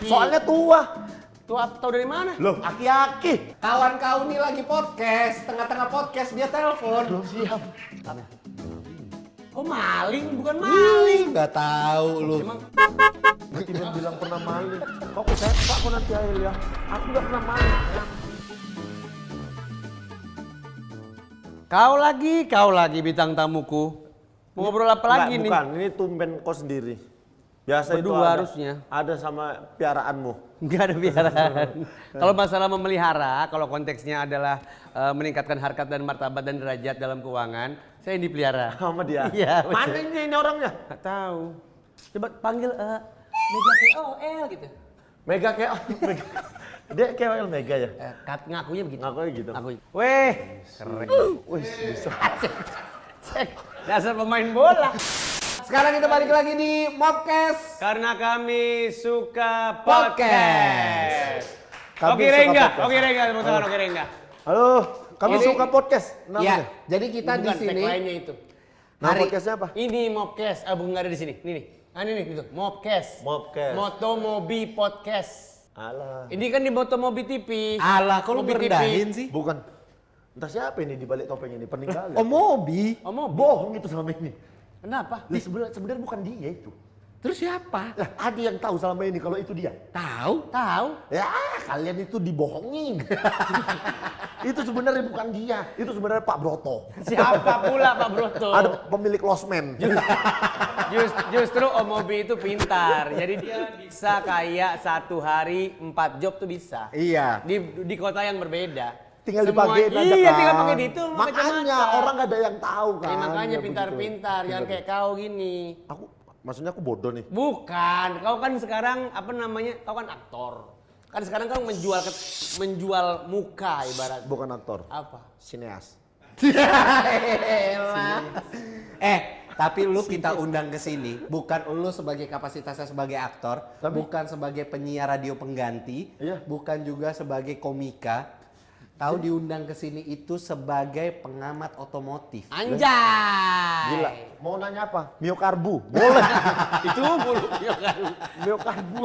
Soalnya tua. Tua tahu dari mana? Loh, aki-aki. Kawan kau nih lagi podcast, tengah-tengah podcast dia telepon. Belum siap. Oh maling, bukan maling. Nggak tahu lu. Emang Tidak bilang pernah maling. Kok kesepak kok nanti Ail ya? Aku nggak pernah maling. kau lagi bintang tamuku. Mau ngobrol apa lagi nih? Bukan, ini tumben kau sendiri. Biasa Berdua itu ada, harusnya. Ada sama piaraanmu. Enggak ada piaraan. Kalau masalah memelihara, kalau konteksnya adalah meningkatkan harkat dan martabat dan derajat dalam keuangan, saya yang dipelihara. Sama dia? Iya. Mana ini orangnya? Nggak tahu. Coba panggil Mega KOL gitu. Mega kayak Mega. Dia KOL Mega ya? Ngakunya begitu. Ngakunya gitu. Ngakunya. Weh, keren. Wih, bisa. Cek, dasar pemain bola. Sekarang kita balik lagi di Mobcast. Karena kami suka Podcast. Kami Oke suka Rengga, podcast. oke Rengga, tepuk tangan oke Rengga. Halo, kami Ini- suka podcast. Iya, Namanya. jadi kita di Bukan, sini tagline-nya itu. Nama hari- podcastnya apa? Ini Mobcast, bukan nggak ada di sini. Ini. Ah ini nih, gitu. Mobcast. Mobcast. Motomobi Podcast. Alah. Ini kan di Motomobi TV. Alah, kok lu Mobi TV. ngerendahin sih? Bukan. Entah siapa ini di balik topeng ini, pening kali. Oh, Mobi. Oh, Mobi. Bohong itu selama ini. Kenapa? Lah sebenarnya bukan dia itu. Terus siapa? Lah ada yang tahu selama ini kalau itu dia. Tahu? Tahu? Ya kalian itu dibohongin. Itu sebenarnya bukan dia. Itu sebenarnya Pak Broto. Siapa pula Pak Broto? Ada pemilik Losmen. Justru Om Mobi itu pintar. Jadi dia bisa kayak satu hari 4 job tuh bisa. Iya. Di kota yang berbeda. Tinggal Semua- dipakein aja Iya, kan. tinggal pakai di itu. Makanya orang gak ada yang tahu kan. Ya, makanya Ya, pintar-pintar, begitu. jangan kayak kau gini. Maksudnya aku bodoh nih. Bukan, kau kan sekarang apa namanya? Kau kan aktor. Kan sekarang kau menjual muka ibarat. Bukan aktor. Apa? Sineas. Tapi lu kita undang ke sini bukan lu sebagai kapasitasnya sebagai aktor, bukan sebagai penyiar radio pengganti, Iya. bukan juga sebagai komika. Tahu diundang ke sini itu sebagai pengamat otomotif. Anjay. Gila. Mau nanya apa? Miokarbu. Boleh. Itu bulu kan. Miokarbu.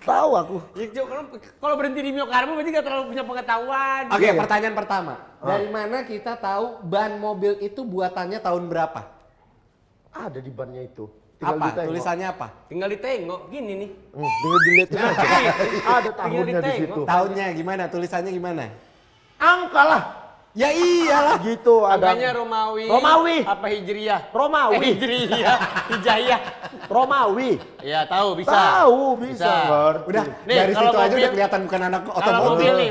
Tahu aku. Ya, kalau berhenti di miokarbu berarti gak terlalu punya pengetahuan. Oke, pertanyaan pertama. Dari mana kita tahu ban mobil itu buatannya tahun berapa? Ada di bannya itu. Apa? ditengok. Tulisannya apa? Tinggal ditengok gini nih. Tinggal dilihatin aja. Ada tahunnya di ditengok. situ. Tahunnya gimana? Tulisannya gimana? Angka lah. Ya iyalah. Gitu ada. Angkanya Romawi. Romawi. Apa Hijriyah? Romawi. Hijriyah. Hijayah. Romawi. Ya tahu bisa. Tahu bisa. Ngerti. Udah, Nih, dari kalau situ aja mobil- udah kelihatan bukan anak Kalau otomotif. mobil nih,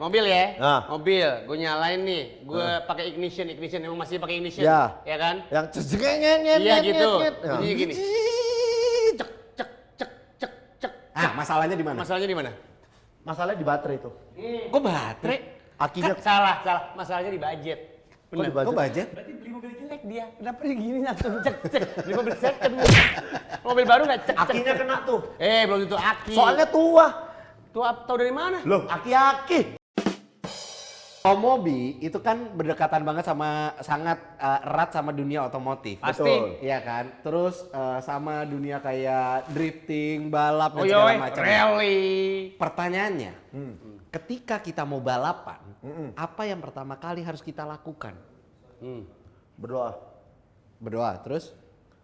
mobil ya. Nah. Mobil, gue nyalain nih, gue pakai ignition, emang masih pakai ignition, Ya. ya kan? Yang cecengeng Iya gitu. Ya. Bunyinya gini. Cek, cek, cek, cek, cek. Ah, masalahnya di mana? Masalahnya di mana? Masalahnya di baterai itu. Kok baterai? Akinya Salah. Masalahnya di budget. Bener. di budget? Kok budget? Berarti beli mobil jelek dia. Kenapa dia gini langsung cek, cek. Beli mobil second. Mobil baru nggak cek, cek. akinya kena tuh. Belum tentu aki. Soalnya tua. Tua tahu dari mana? Loh, aki-aki. Mobi itu kan berdekatan banget sama sangat erat sama dunia otomotif. Pasti. Betul. Iya kan? Terus sama dunia kayak drifting, balap dan Oh segala yoi, macam. rally. Pertanyaannya, ketika kita mau balapan, apa yang pertama kali harus kita lakukan? Berdoa. Berdoa, terus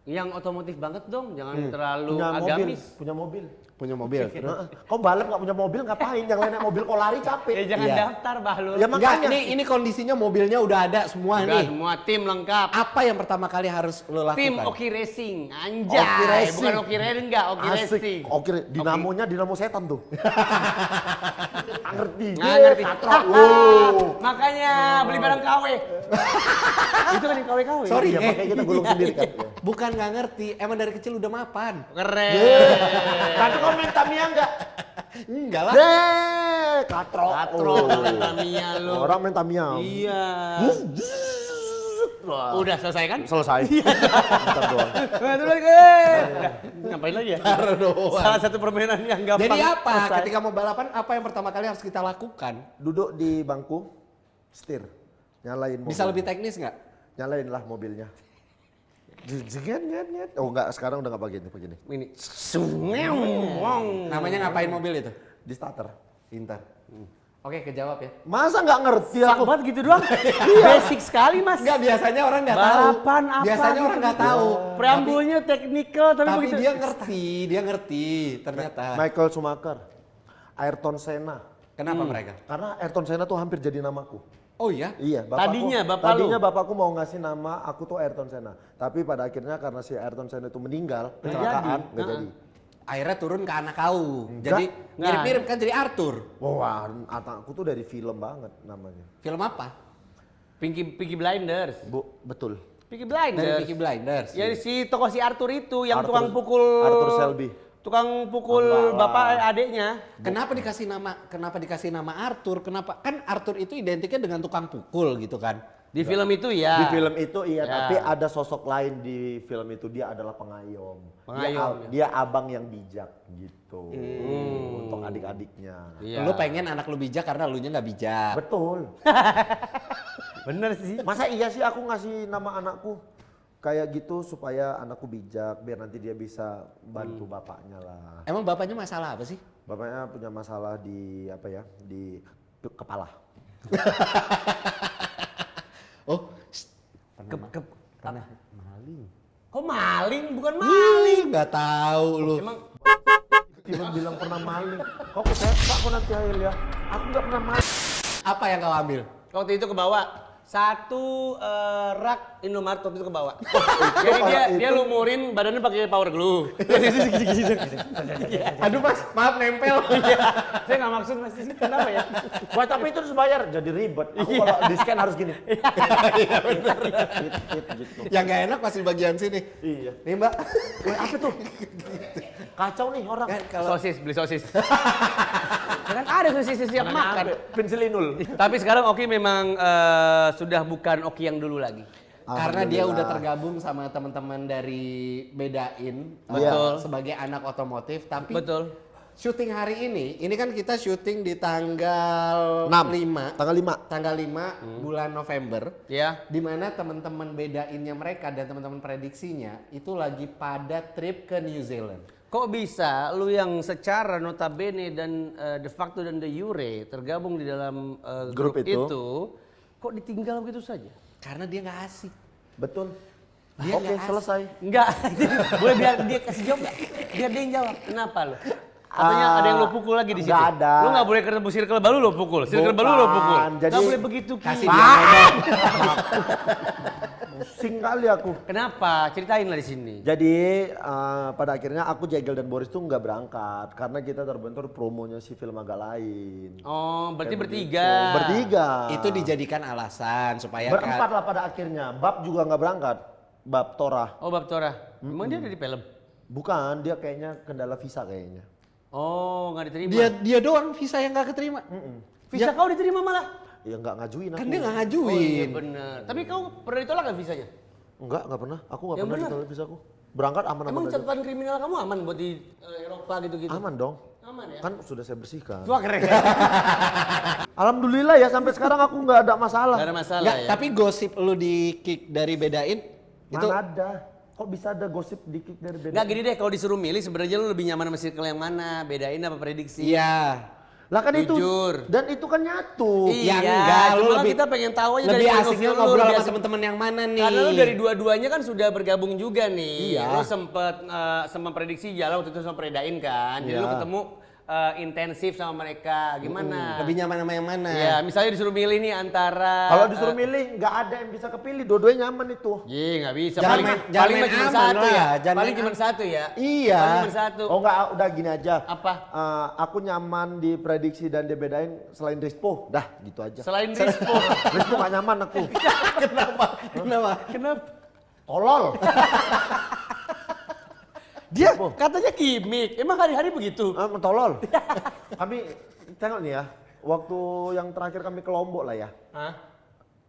Yang otomotif banget dong, jangan terlalu Punya mobil. agamis. Punya mobil. punya mobil. Terus? Heeh. Kau balap nggak punya mobil ngapain? Yang lain naik mobil kau lari capek. Ya jangan Iya. daftar Bahlul. Ya, Enggak, makanya. ini kondisinya mobilnya udah ada semua Udah, nih. semua tim lengkap. Apa yang pertama kali harus lo lakukan? Tim Oki Racing, anjay. Oki Racing. Bukan Oki Racing enggak, Oki Asik. Racing. Oke, dinamonya dinamo setan tuh. Nggak ngerti. Nggak ngerti. Katrok. Wow. Makanya beli barang KW. Itu kan yang KW-KW. Sorry, Iya, makanya kita gulung sendiri kan. Bukan nggak ngerti, emang dari kecil udah mapan. Keren. Tapi kau main Tamiya nggak? Enggak lah. Katrok. Katro, Oh. Tamiya lu. Orang main Tamiya. Iya. Wah. Udah selesai kan? Selesai. Bentar doang. Aduh lagi. Ngapain lagi ya? Taruh doang. Salah satu permainan yang gampang. Jadi apa? selesai. Ketika mau balapan, apa yang pertama kali harus kita lakukan? Duduk di bangku, setir. Nyalain mobil. Bisa lebih teknis nggak? Nyalain lah mobilnya. Oh enggak, sekarang udah nggak begini. Ini. Wong. Namanya ngapain mobil itu? Di starter, Inter. Oke, kejawab ya. Masa nggak ngerti aku? Sahabat gitu doang. Basic sekali mas. Enggak, biasanya orang nggak tahu. Balapan apa Biasanya gitu. orang nggak tahu. Preambulnya teknikal tapi Tapi begitu. dia ngerti ternyata. Michael Schumacher, Ayrton Senna. Kenapa mereka? Karena Ayrton Senna tuh hampir jadi namaku. Oh iya? Iya, Tadinya bapakku mau ngasih nama aku tuh Ayrton Senna. Tapi pada akhirnya karena si Ayrton Senna itu meninggal, kecelakaan, nggak jadi. Akhirnya turun ke anak kau. Enggak. Jadi mirip-mirip kan jadi Arthur. Wah, aku tuh dari film banget namanya. Film apa? Peaky Blinders. Betul. Peaky Dari Blinders. Peaky Blinders. Ya si tokoh si Arthur itu yang Arthur- tukang pukul Arthur Shelby. Tukang pukul Enggak lah. bapak adeknya. Kenapa dikasih nama Arthur? Kenapa? Kan Arthur itu identiknya dengan tukang pukul gitu kan. Di film itu ya. Di film itu iya, Ya. tapi ada sosok lain di film itu, dia adalah pengayom. Pengayom, Dia abang yang bijak gitu. Untuk adik-adiknya. Iya. Lu pengen anak lu bijak karena lu nya nggak bijak. Betul. Bener sih. Masa iya sih aku ngasih nama anakku kayak gitu supaya anakku bijak, biar nanti dia bisa bantu bapaknya lah. Emang bapaknya masalah apa sih? Bapaknya punya masalah di apa ya? Di kepala. Oh, Maling. Kok maling? Bukan maling. nggak tahu lu. Emang Tiba bilang pernah maling. Kok kesepak kok nanti Ail ya? Aku nggak pernah maling. Apa yang kau ambil? waktu itu ke bawah satu rak Indomaret waktu itu ke bawah. Jadi dia lumurin badannya pakai power glue. Aduh mas, maaf nempel. Saya nggak maksud mas, kenapa ya? Wah tapi itu harus bayar, jadi ribet. Aku kalau di scan harus gini. Iya benar. Gitu. Yang nggak enak pasti bagian sini. Iya. Nih mbak. Wah apa tuh? Kacau nih orang. Kan kalau Sosis, beli sosis. Ya kan ada sosis siap makan. Pensilinul. Tapi sekarang Oki memang sudah bukan Oki yang dulu lagi. karena dia Alhamdulillah. udah tergabung sama teman-teman dari Bedain Betul. sebagai anak otomotif, tapi Betul. syuting hari ini kan kita syuting di tanggal 5 Tanggal 5. tanggal 5 bulan November, Ya. di mana teman-teman Bedainnya mereka dan teman-teman prediksinya itu lagi pada trip ke New Zealand. Kok bisa lu yang secara notabene dan de facto dan de jure tergabung di dalam grup Grup itu. itu, kok ditinggal begitu saja? Karena dia nggak asik. Betul. Dia Oke, nggak asik. selesai. Enggak. Boleh biar dia kasih jawab enggak? Biar dia yang jawab. Kenapa lu? Katanya ada yang lo pukul lagi di situ. Nggak ada. Lu nggak boleh ketemu circle baru lo pukul. Circle baru lo pukul. Bukan, jadi- Nggak boleh begitu Ki. Kasih dia ngomong. Pusing kali aku. Kenapa? Ceritain lah di sini. Jadi pada akhirnya aku, Jegel dan Boris tuh nggak berangkat karena kita terbentur promonya si film agak lain. Oh, berarti Kayak bertiga. begitu. Bertiga. Itu dijadikan alasan supaya Berempat lah pada akhirnya. Bab juga nggak berangkat. Bab Torah. Oh, Bab Tora. Emang dia ada di film? Bukan, dia kayaknya kendala visa kayaknya. Oh, nggak diterima. dia doang visa yang nggak keterima. Visa kau diterima malah. Ya nggak ngajuin aku. Kan dia nggak Oh iya ngajuin. benar. Tapi kau pernah ditolak nggak visanya? Nggak pernah. Aku nggak Yang pernah bener? ditolak visaku. Berangkat aman-aman Emang aja. catatan kriminal kamu aman buat di Eropa gitu-gitu? Aman dong. Aman ya? Kan sudah saya bersihkan. Wah keren. Alhamdulillah ya sampai sekarang aku nggak ada masalah. Gak ada masalah Nggak, ya. tapi gosip lu di kick dari Bedain itu Mana ada? Kok bisa ada gosip dikit dari beda? Nggak gini deh, kalau disuruh milih sebenarnya lu lebih nyaman sama circle yang mana? Bedain apa prediksi? iya. Lah kan Jujur. itu. Dan itu kan nyatu. Iya, Iya, enggak, lu cuma kan lebih- kita pengen tahu aja Lebih dari point of asiknya view lu, ngobrol lebih sama asik. temen-temen yang mana nih? Karena lu dari dua-duanya kan sudah bergabung juga nih. Iya. Lu sempet sama prediksi jalan waktu itu sama Predain kan. Jadi Iya. lu ketemu intensif sama mereka. Gimana? Lebih nyaman sama yang mana? Ya, misalnya disuruh milih nih antara Kalau disuruh milih nggak ada yang bisa kepilih. Dua-duanya nyaman itu. Iya nggak bisa. Jangan paling main- jangan paling main cuma aman satu lah, ya. jangan Paling main cuma satu ya. Iya. Paling cuma satu. Oh nggak, udah gini aja. Apa? Aku nyaman di prediksi dan dibedain selain Rispo. Dah gitu aja. Selain Rispo. Rispo nggak nyaman aku. Kenapa? Kenapa? Kenapa? Tolol. Dia katanya gimmick. Emang hari-hari begitu? Tolol. Kami tengok nih ya. Waktu yang terakhir kami ke Lombok lah ya. Hah?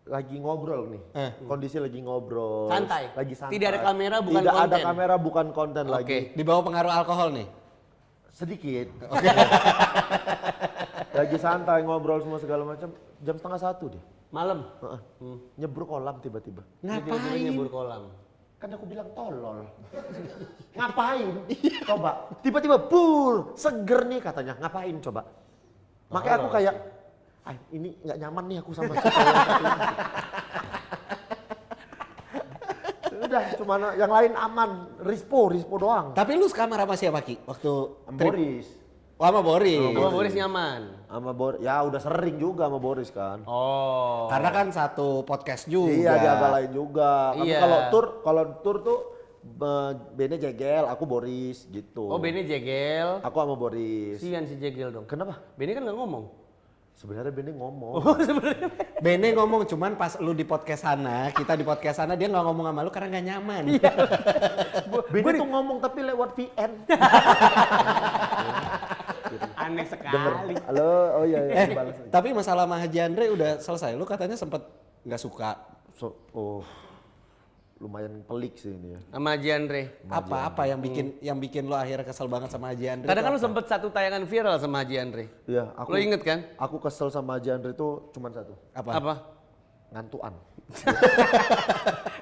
Lagi ngobrol nih. Kondisi lagi ngobrol. Santai? Lagi santai. Tidak ada kamera, bukan Tidak ada konten? kamera, bukan konten Oke. lagi. Di bawah pengaruh alkohol nih? Sedikit. Lagi santai ngobrol semua segala macam. Jam 12:30 dia. Malam. Heeh. Nyebur kolam tiba-tiba. Tiba-tiba Ngapain? nyebur kolam. Kan aku bilang tolol. Ngapain? Coba. Tiba-tiba pur, seger nih katanya. Ngapain coba? Makanya aku kayak, ini nggak nyaman nih aku sama si tolol satu ini." Udah, cuma yang lain aman. Rispo doang. Tapi lu sekamar sama siapa Ki? Waktu Sama trip? Boris. Oh, sama Boris. Sama Boris nyaman. Sama Boris. Ya udah sering juga sama Boris kan. Oh. Karena kan satu podcast juga. Iya, di agak lain juga. Tapi Iya. kalau tour tuh Bene Jegel, aku Boris gitu. Oh, Bene jegel. Aku sama Boris. Sian si jegel dong. Kenapa? Bene kan nggak ngomong. Sebenarnya Bene ngomong. Bene ngomong cuman pas lu di podcast sana, kita di podcast sana dia nggak ngomong sama lu karena nggak nyaman. Bene tuh ngomong tapi lewat VN. Aneh Denger. sekali. Halo, oh iya, balas. Tapi masalah sama Haji Andre udah selesai. Lu katanya sempet nggak suka. Lumayan pelik sih ini ya. Sama Haji Andre. Apa yang bikin lo akhirnya kesel banget sama Haji Andre? Kadang kan itu lu apa? sempet satu tayangan viral sama Haji Andre. Iya, aku. Lo inget kan? Aku kesel sama Haji Andre itu cuma satu. Apa? Ngantuan.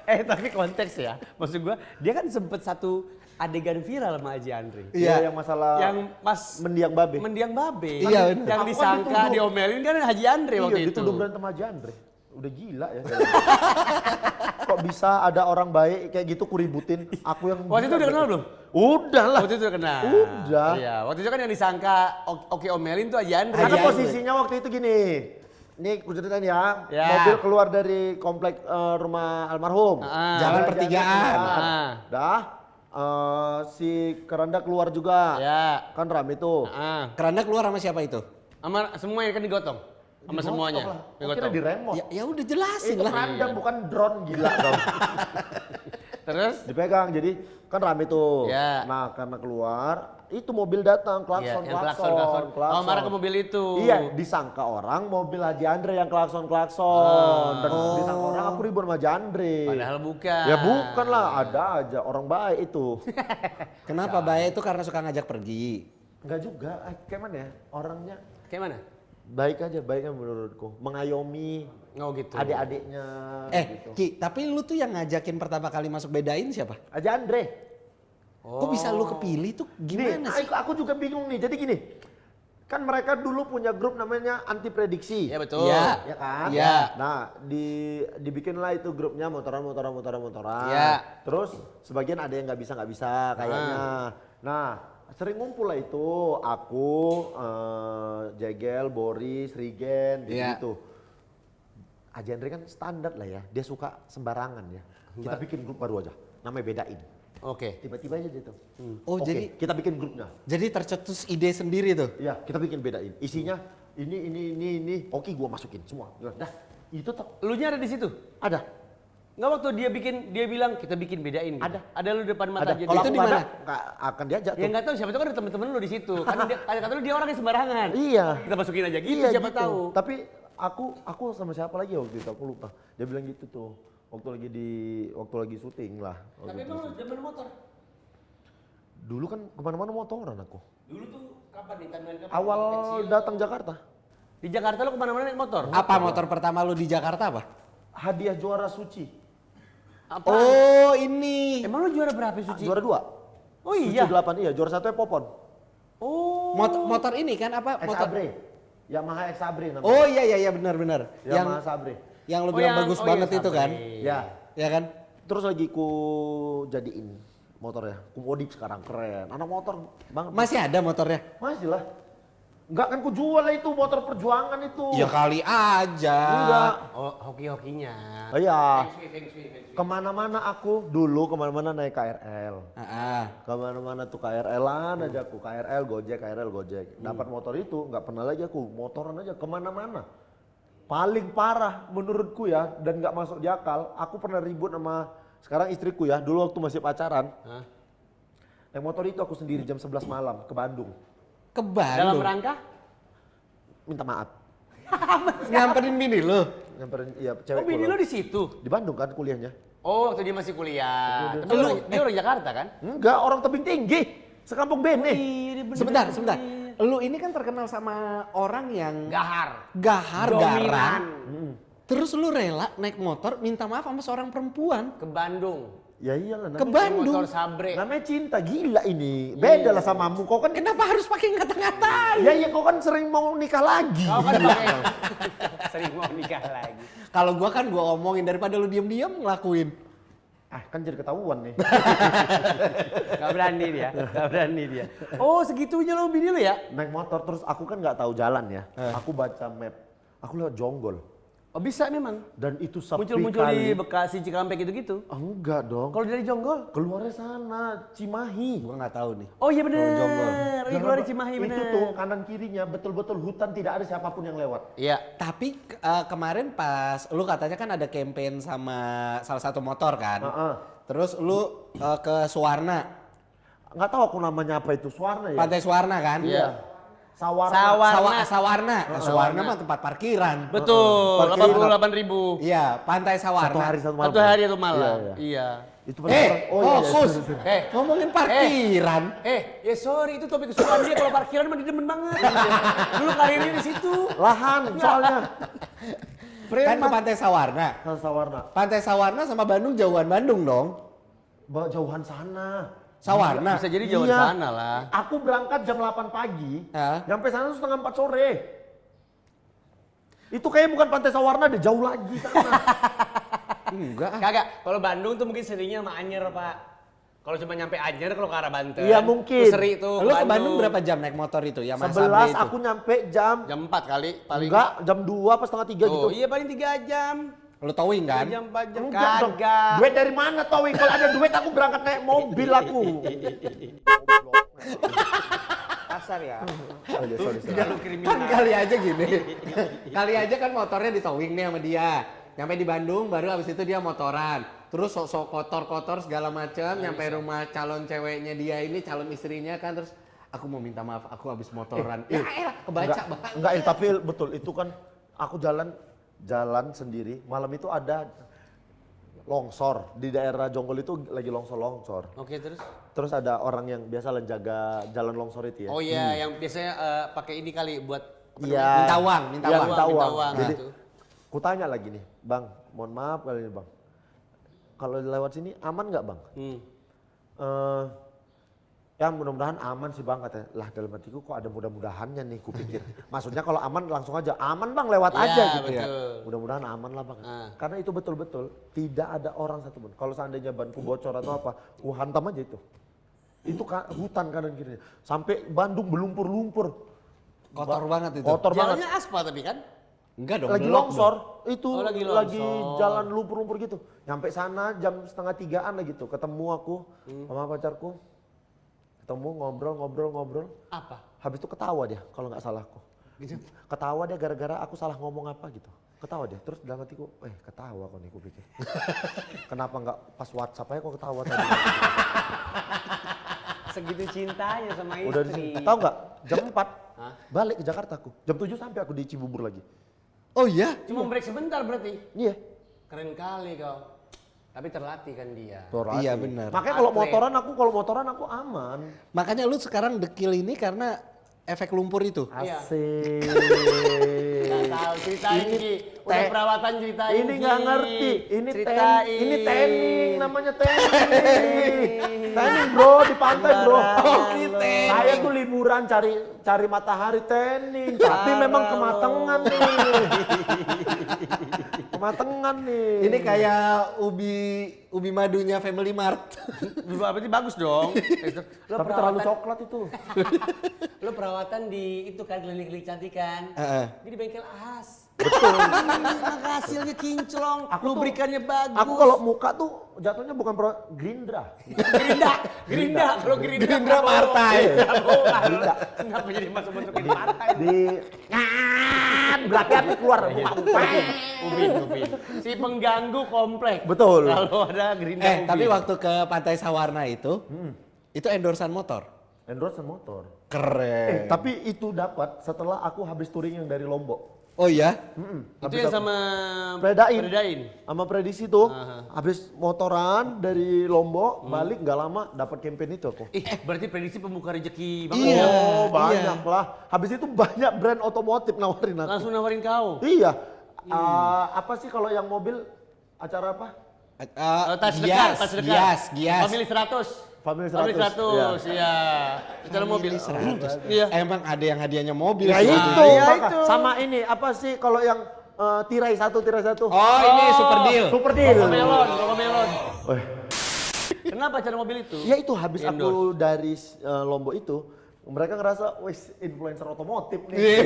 Tapi konteks ya. Maksud gua, dia kan sempet satu adegan viral sama Haji Andre. Iya. Yang masalah Yang pas mendiang babe. mendiang babe. Iya, bener. Yang Aku kan disangka dituduh. diomelin kan Haji Andre waktu Iya, itu. dituduh berantem sama Haji Andre. Udah gila ya. Kok bisa ada orang baik kayak gitu kuributin? Aku yang Waktu itu udah kenal belum? Udah lah. Waktu itu udah kenal. Udah. Iya, waktu itu kan yang disangka Oki omelin tuh Haji Andre. Karena Haji posisinya waktu itu gini. Ini aku ceritain ya. Ya. Mobil keluar dari komplek rumah almarhum. Jalan Ada pertigaan. jalan. Dah. Si Keranda keluar juga. Ya. Kan rame tuh. Keranda keluar sama siapa itu? Sama semuanya kan digotong. Sama Digotong semuanya. lah. Kok kira Digotong. di remote. Ya udah jelasin Itu lah. keranda bukan drone gila dong. Terus? Dipegang jadi kan rame tuh. Ya. Nah karena keluar itu mobil datang klakson Iya, yang klakson. Oh, marah ke mobil itu. Iya disangka orang mobil Haji Andre yang klakson dan disangka orang aku ribut sama Haji Andre. Padahal bukan. Ya bukan lah ada aja orang baik itu. Kenapa baik itu karena suka ngajak pergi? Enggak juga kayak mana ya orangnya Kayak mana? baik aja baiknya menurutku mengayomi Oh gitu. adik-adiknya. Gitu. Ki, tapi lu tuh yang ngajakin pertama kali masuk Bedain siapa? Haji Andre. Kok bisa lu kepilih tuh gimana Nih, sih? aku juga bingung nih. Jadi gini, kan mereka dulu punya grup namanya Anti Prediksi. Ya betul. Iya. Ya kan? Iya. Nah, dibikinlah itu grupnya motoran. Iya. Terus sebagian ada yang nggak bisa kayaknya. Nah, sering ngumpul lah itu aku, Jegel, Boris, Rigen, Iya. gitu. Haji Andre kan standar lah ya. Dia suka sembarangan ya. Kita bikin grup baru aja. Namanya Bedain. Oke. Tiba-tiba aja gitu. Oh, Oke, jadi kita bikin grupnya. jadi tercetus ide sendiri tuh. Iya, kita bikin Bedain. Isinya ini. Oke, gua masukin semua. Dah, itu tuh Lu nya ada di situ? ada. Enggak waktu dia bilang kita bikin bedain gitu. Ada. Lu depan mata Ada. aja. Kalau Itu aku di nggak mana? ada, nggak akan diajak Ya tuh. enggak tahu siapa tahu kan ada temen-temen lu di situ. Kan dia kata lu dia orangnya sembarangan. Iya. Kita masukin aja gitu Iya, siapa gitu. tahu. Tapi aku sama siapa lagi waktu itu aku lupa. Dia bilang gitu tuh. Waktu lagi syuting lah. Tapi emang lu zaman motor? Dulu kan kemana-mana motoran aku. Dulu tuh kapan nih timeline kapan? Awal Kecil. datang Jakarta. Di Jakarta lu kemana-mana naik motor? Apa motor pertama lu di Jakarta apa? Hadiah juara suci. Apa? Oh, ini. Emang lu juara berapa Suci? Juara 2. Oh iya. Suci 8 iya, juara 1 Popon. Oh. Motor ini kan apa? Motor. X-Abre. Yamaha X-Abre namanya. Oh iya benar. Yamaha Sabre. Yang lu Oh, bilang yang- bagus oh, banget iya, itu kan? Sabre. Ya. Ya kan? Terus lagi ku jadiin motornya. Ku modif sekarang keren. Anak motor banget. Masih ada motornya? Masih lah. Enggak kan ku jual lah itu motor perjuangan itu. Ya kali aja. Enggak. Oh, hoki-hokinya. Oh iya. Feng shui. Kemana-mana aku dulu kemana-mana naik KRL. Kemana-mana tuh KRL-an aja aku. KRL Gojek. Dapat motor itu nggak pernah lagi aku motoran aja kemana-mana. Paling parah menurutku ya dan nggak masuk di akal. Aku pernah ribut sama sekarang istriku ya. Dulu waktu masih pacaran. Hah? Naik motor itu aku sendiri jam 11 malam ke Bandung. Ke Dalam Bandung. rangka? Minta maaf. Nyamperin bini lu. Nyamperin iya Oh, cewek bini lu di situ. di Bandung kan kuliahnya. Oh, waktu dia masih kuliah. Dia- Tapi dia orang Jakarta kan? Enggak, orang tebing tinggi. Sekampung Bene. Sebentar. Lu ini kan terkenal sama orang yang Gahar. garang. Dominan. Terus lu rela naik motor minta maaf sama seorang perempuan. Ke Bandung. Ya iyalah. Ke Bandung. Motor Sabre. Namanya cinta, gila ini. Beda lah samamu. Kau kan Kenapa harus pakai ngata-ngatain? ya iya kau kan sering mau nikah lagi. Kau kan pakai sering mau nikah lagi. Kalau gua omongin daripada lu diem-diem ngelakuin. Kan jadi ketahuan nih. Gak berani dia. Oh segitunya lo bini lo ya? Naik motor terus aku kan nggak tahu jalan ya. Aku baca map. Aku lewat Jonggol. Oh bisa memang. Dan itu sepi Muncul-muncul di kali. Bekasi, Cikampek gitu-gitu. Enggak dong. Kalau dari Jonggol? Keluarnya sana, Cimahi. Gua nggak tahu nih. Oh iya Jonggol. bener. Iya keluar dari Cimahi bener. Itu tuh kanan kirinya betul-betul hutan, tidak ada siapapun yang lewat. Iya. Tapi kemarin pas lu katanya kan ada campaign sama salah satu motor kan. Terus lu ke Suwarna, Nggak tahu aku namanya apa itu, Suwarna ya? Pantai Suwarna kan? Iya. Sawarna. Sawarna mah tempat parkiran. Betul. Parkiran. 88.000. Iya, Pantai Sawarna. Satu hari satu malam. Satu hari atau malam. Iya, Iya. Itu Fokus. Eh, Ngomongin parkiran. ya sorry itu topik kesukaan dia kalau parkiran mah dia demen banget. Dulu karirnya di situ. Lahan soalnya. Kan ke Pantai Sawarna. Sawarna. Pantai Sawarna sama Bandung jauhan Bandung dong. Jauhan sana. Sawarna. Bisa jadi jauh Iya. sana lah. Aku berangkat jam 8 pagi, Ya. nyampe sana tuh setengah 4 sore. Itu kayaknya bukan Pantai Sawarna deh, jauh lagi sana. Enggak. Kagak, kalau Bandung tuh mungkin seringnya sama Anyer, Pak. Kalau cuma nyampe Anyer kalau ke arah Banten. Iya, mungkin. Tuh seri tuh. Lu ke Bandung berapa jam naik motor itu? Ya 11 aku nyampe jam Jam 4 kali paling. enggak, jam 2 apa setengah 3 gitu. Oh, iya paling 3 jam. Lu towing 3 kan? jam 4 jam. Enggak dong. Kagak. Duit dari mana towing? Kalau ada duit aku berangkat naik mobil aku. Kasar ya. Sorry. Jalur kriminal. Kan kali aja gini. Kali aja kan motornya di towing nih sama dia. Nyampe di Bandung baru abis itu dia motoran. Terus sok-sok kotor-kotor segala macam. Nyampe rumah calon ceweknya dia ini, calon istrinya kan. Terus aku mau minta maaf, aku habis motoran. Kebaca banget. Enggak, tapi betul itu kan aku jalan sendiri. Malam itu ada longsor di daerah Jonggol itu lagi longsor. Oke, terus? Terus ada orang yang biasa jaga jalan longsor itu ya. Oh iya, yang biasanya pakai ini kali buat Iya. Minta uang, minta Iya, uang. minta uang. uang, Jadi gitu. kutanya lagi nih, Bang, mohon maaf kali ini Bang. Kalau lewat sini aman nggak Bang? Ya mudah-mudahan aman sih Bang katanya. Lah dalam hatiku kok ada mudah-mudahannya nih kupikir. Maksudnya kalau aman langsung aja, aman Bang lewat Iya, aja gitu ya. betul. Mudah-mudahan aman lah Bang. Ah. Karena itu betul-betul tidak ada orang satupun. Kalau seandainya banku bocor atau apa, ku hantam aja itu. Itu hutan kanan kirinya. Sampai Bandung berlumpur-lumpur. Kotor banget itu. Kotor banget. Jalannya aspal tapi kan? Enggak dong. Lagi belum longsor, itu Oh, lagi lagi longsor. jalan lumpur-lumpur gitu. Nyampe sana jam 2:30 lah gitu. Ketemu aku sama pacarku. Ketemu ngobrol. Apa? Habis itu ketawa dia kalau nggak salah aku. Ketawa dia gara-gara aku salah ngomong apa gitu. Ketawa dia. Terus dalam hatiku, ketawa kok nih aku pikir. Kenapa nggak pas WhatsApp aja kok ketawa tadi. Segitu cintanya sama istri. Udah di sini. Tahu nggak? Jam 4 Hah? balik ke Jakarta aku. Jam 7 sampai aku di Cibubur lagi. Oh iya? Cuma break sebentar berarti. Iya. Keren kali kau. Tapi terlatih kan dia. Iya benar. Makanya kalau Atlet. motoran aku aman. Makanya lu sekarang dekil ini karena efek lumpur itu. Iya. Asik. Nggak tahu ceritain Ki. Udah teh- perawatan ceritain Ini nggak Ki. ngerti. Ceritain. Ini tanning, namanya tanning. Tanning bro di pantai bro. Sembarangan lo. Saya tuh liburan cari matahari tanning. Tapi memang kematangan nih. Kematangan nih. Ini kayak ubi madunya Family Mart. Berarti bagus dong. Lo Tapi terlalu perawatan- coklat itu. Lo perawatan di itu kan klinik-klinik cantikan. Heeh. Ini di bengkel ahas. Betul. Maka hasilnya kinclong, lubrikannya bagus. Aku kalau muka tuh jatuhnya bukan Gerindra. Gerinda, kalau Gerinda Gerindra partai. Kenapa jadi masuk-masukin partai? Di berarti aku keluar. Ubin. Si pengganggu komplek. Betul. Kalau ada Gerinda Ubin. Tapi waktu ke Pantai Sawarna itu endorsean motor. Endorsement motor. Keren. Tapi itu dapat setelah aku habis touring yang dari Lombok. Oh iya? Itu yang sama Predain. Sama prediksi tuh, habis motoran dari Lombok, balik nggak lama dapat campaign itu aku. Berarti prediksi pembuka rezeki banget Iya. ya. Oh banyak lah. Habis itu banyak brand otomotif nawarin aku. Langsung nawarin kau. Iya. Apa sih kalau yang mobil acara apa? Tas Gias, dekat, tas dekat. Gias. Family 100. Family 100, iya. Secara mobil. 100. Iya. Emang ada yang hadiahnya mobil Ya sih. itu, ya maka- itu. sama ini apa sih kalau yang tirai satu. Oh, ini super deal. Super deal. Rokok melon. Weh. Kenapa cara mobil itu? Ya itu habis aku Endorse. dari Lombok itu, mereka ngerasa, wes influencer otomotif nih.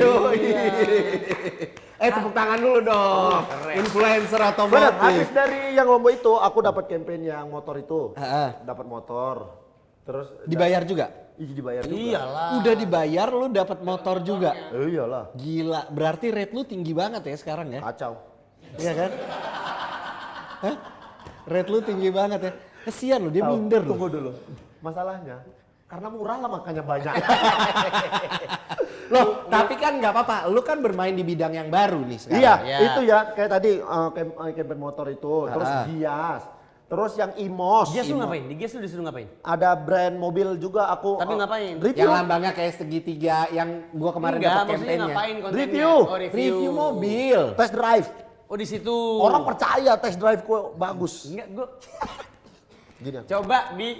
Tepuk tangan dulu dong. Influencer Bener, otomotif. habis dari yang Lombok itu, aku dapat campaign yang motor itu. Heeh. Dapat motor. Terus Dibayar juga? Iya dibayar juga. Iyalah. Udah dibayar lu dapat motor juga. Iyalah, Gila, berarti rate lu tinggi banget ya sekarang ya? kacau. Iya kan? Hah? Rate lu tinggi banget ya? Kesian lu, dia minder lu. Tunggu dulu. Masalahnya, karena murah lah makanya banyak. Loh, tapi kan nggak apa-apa. Lu kan bermain di bidang yang baru nih sekarang. Iya, Ya. itu ya kayak tadi campaign motor itu, terus Ah. Gias, terus yang Imos. Gias lu ngapain? Di Gias lu disuruh ngapain? Ada brand mobil juga aku. Tapi ngapain? Review. Yang lambangnya kayak segitiga yang gua kemarin Enggak, dapat maksudnya campaignnya. ngapain kontennya? Review. Oh, Review mobil. Test drive. Oh, di situ. Orang percaya test drive ku bagus. Enggak, gua Gini. coba di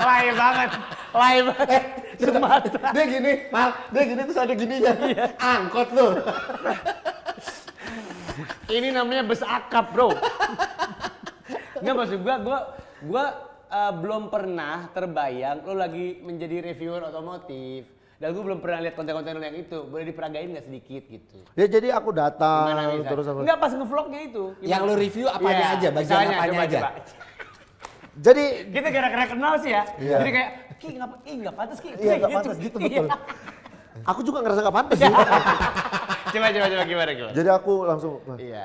Lay banget. Semata. Dia gini, dia gini terus ada gininya. Angkot lu. Ini namanya bus akap, Bro. Enggak, maksud gua belum pernah terbayang lo lagi menjadi reviewer otomotif. Dan gue belum pernah lihat konten-konten lo yang itu. Boleh diperagain nggak sedikit gitu? Ya jadi aku datang Gimana bisa? terus aku. Enggak, pas nge-vlognya itu. Yang lu review apanya Iya, aja, bagian misalnya, apanya coba, aja. coba. Jadi Kita gara-gara kenal sih ya. Iya. Jadi kayak, Ki nggak pantas Ki. iya nggak pantas gitu betul. Iya. Aku juga ngerasa nggak pantas sih. Coba gimana. Jadi aku langsung. Iya.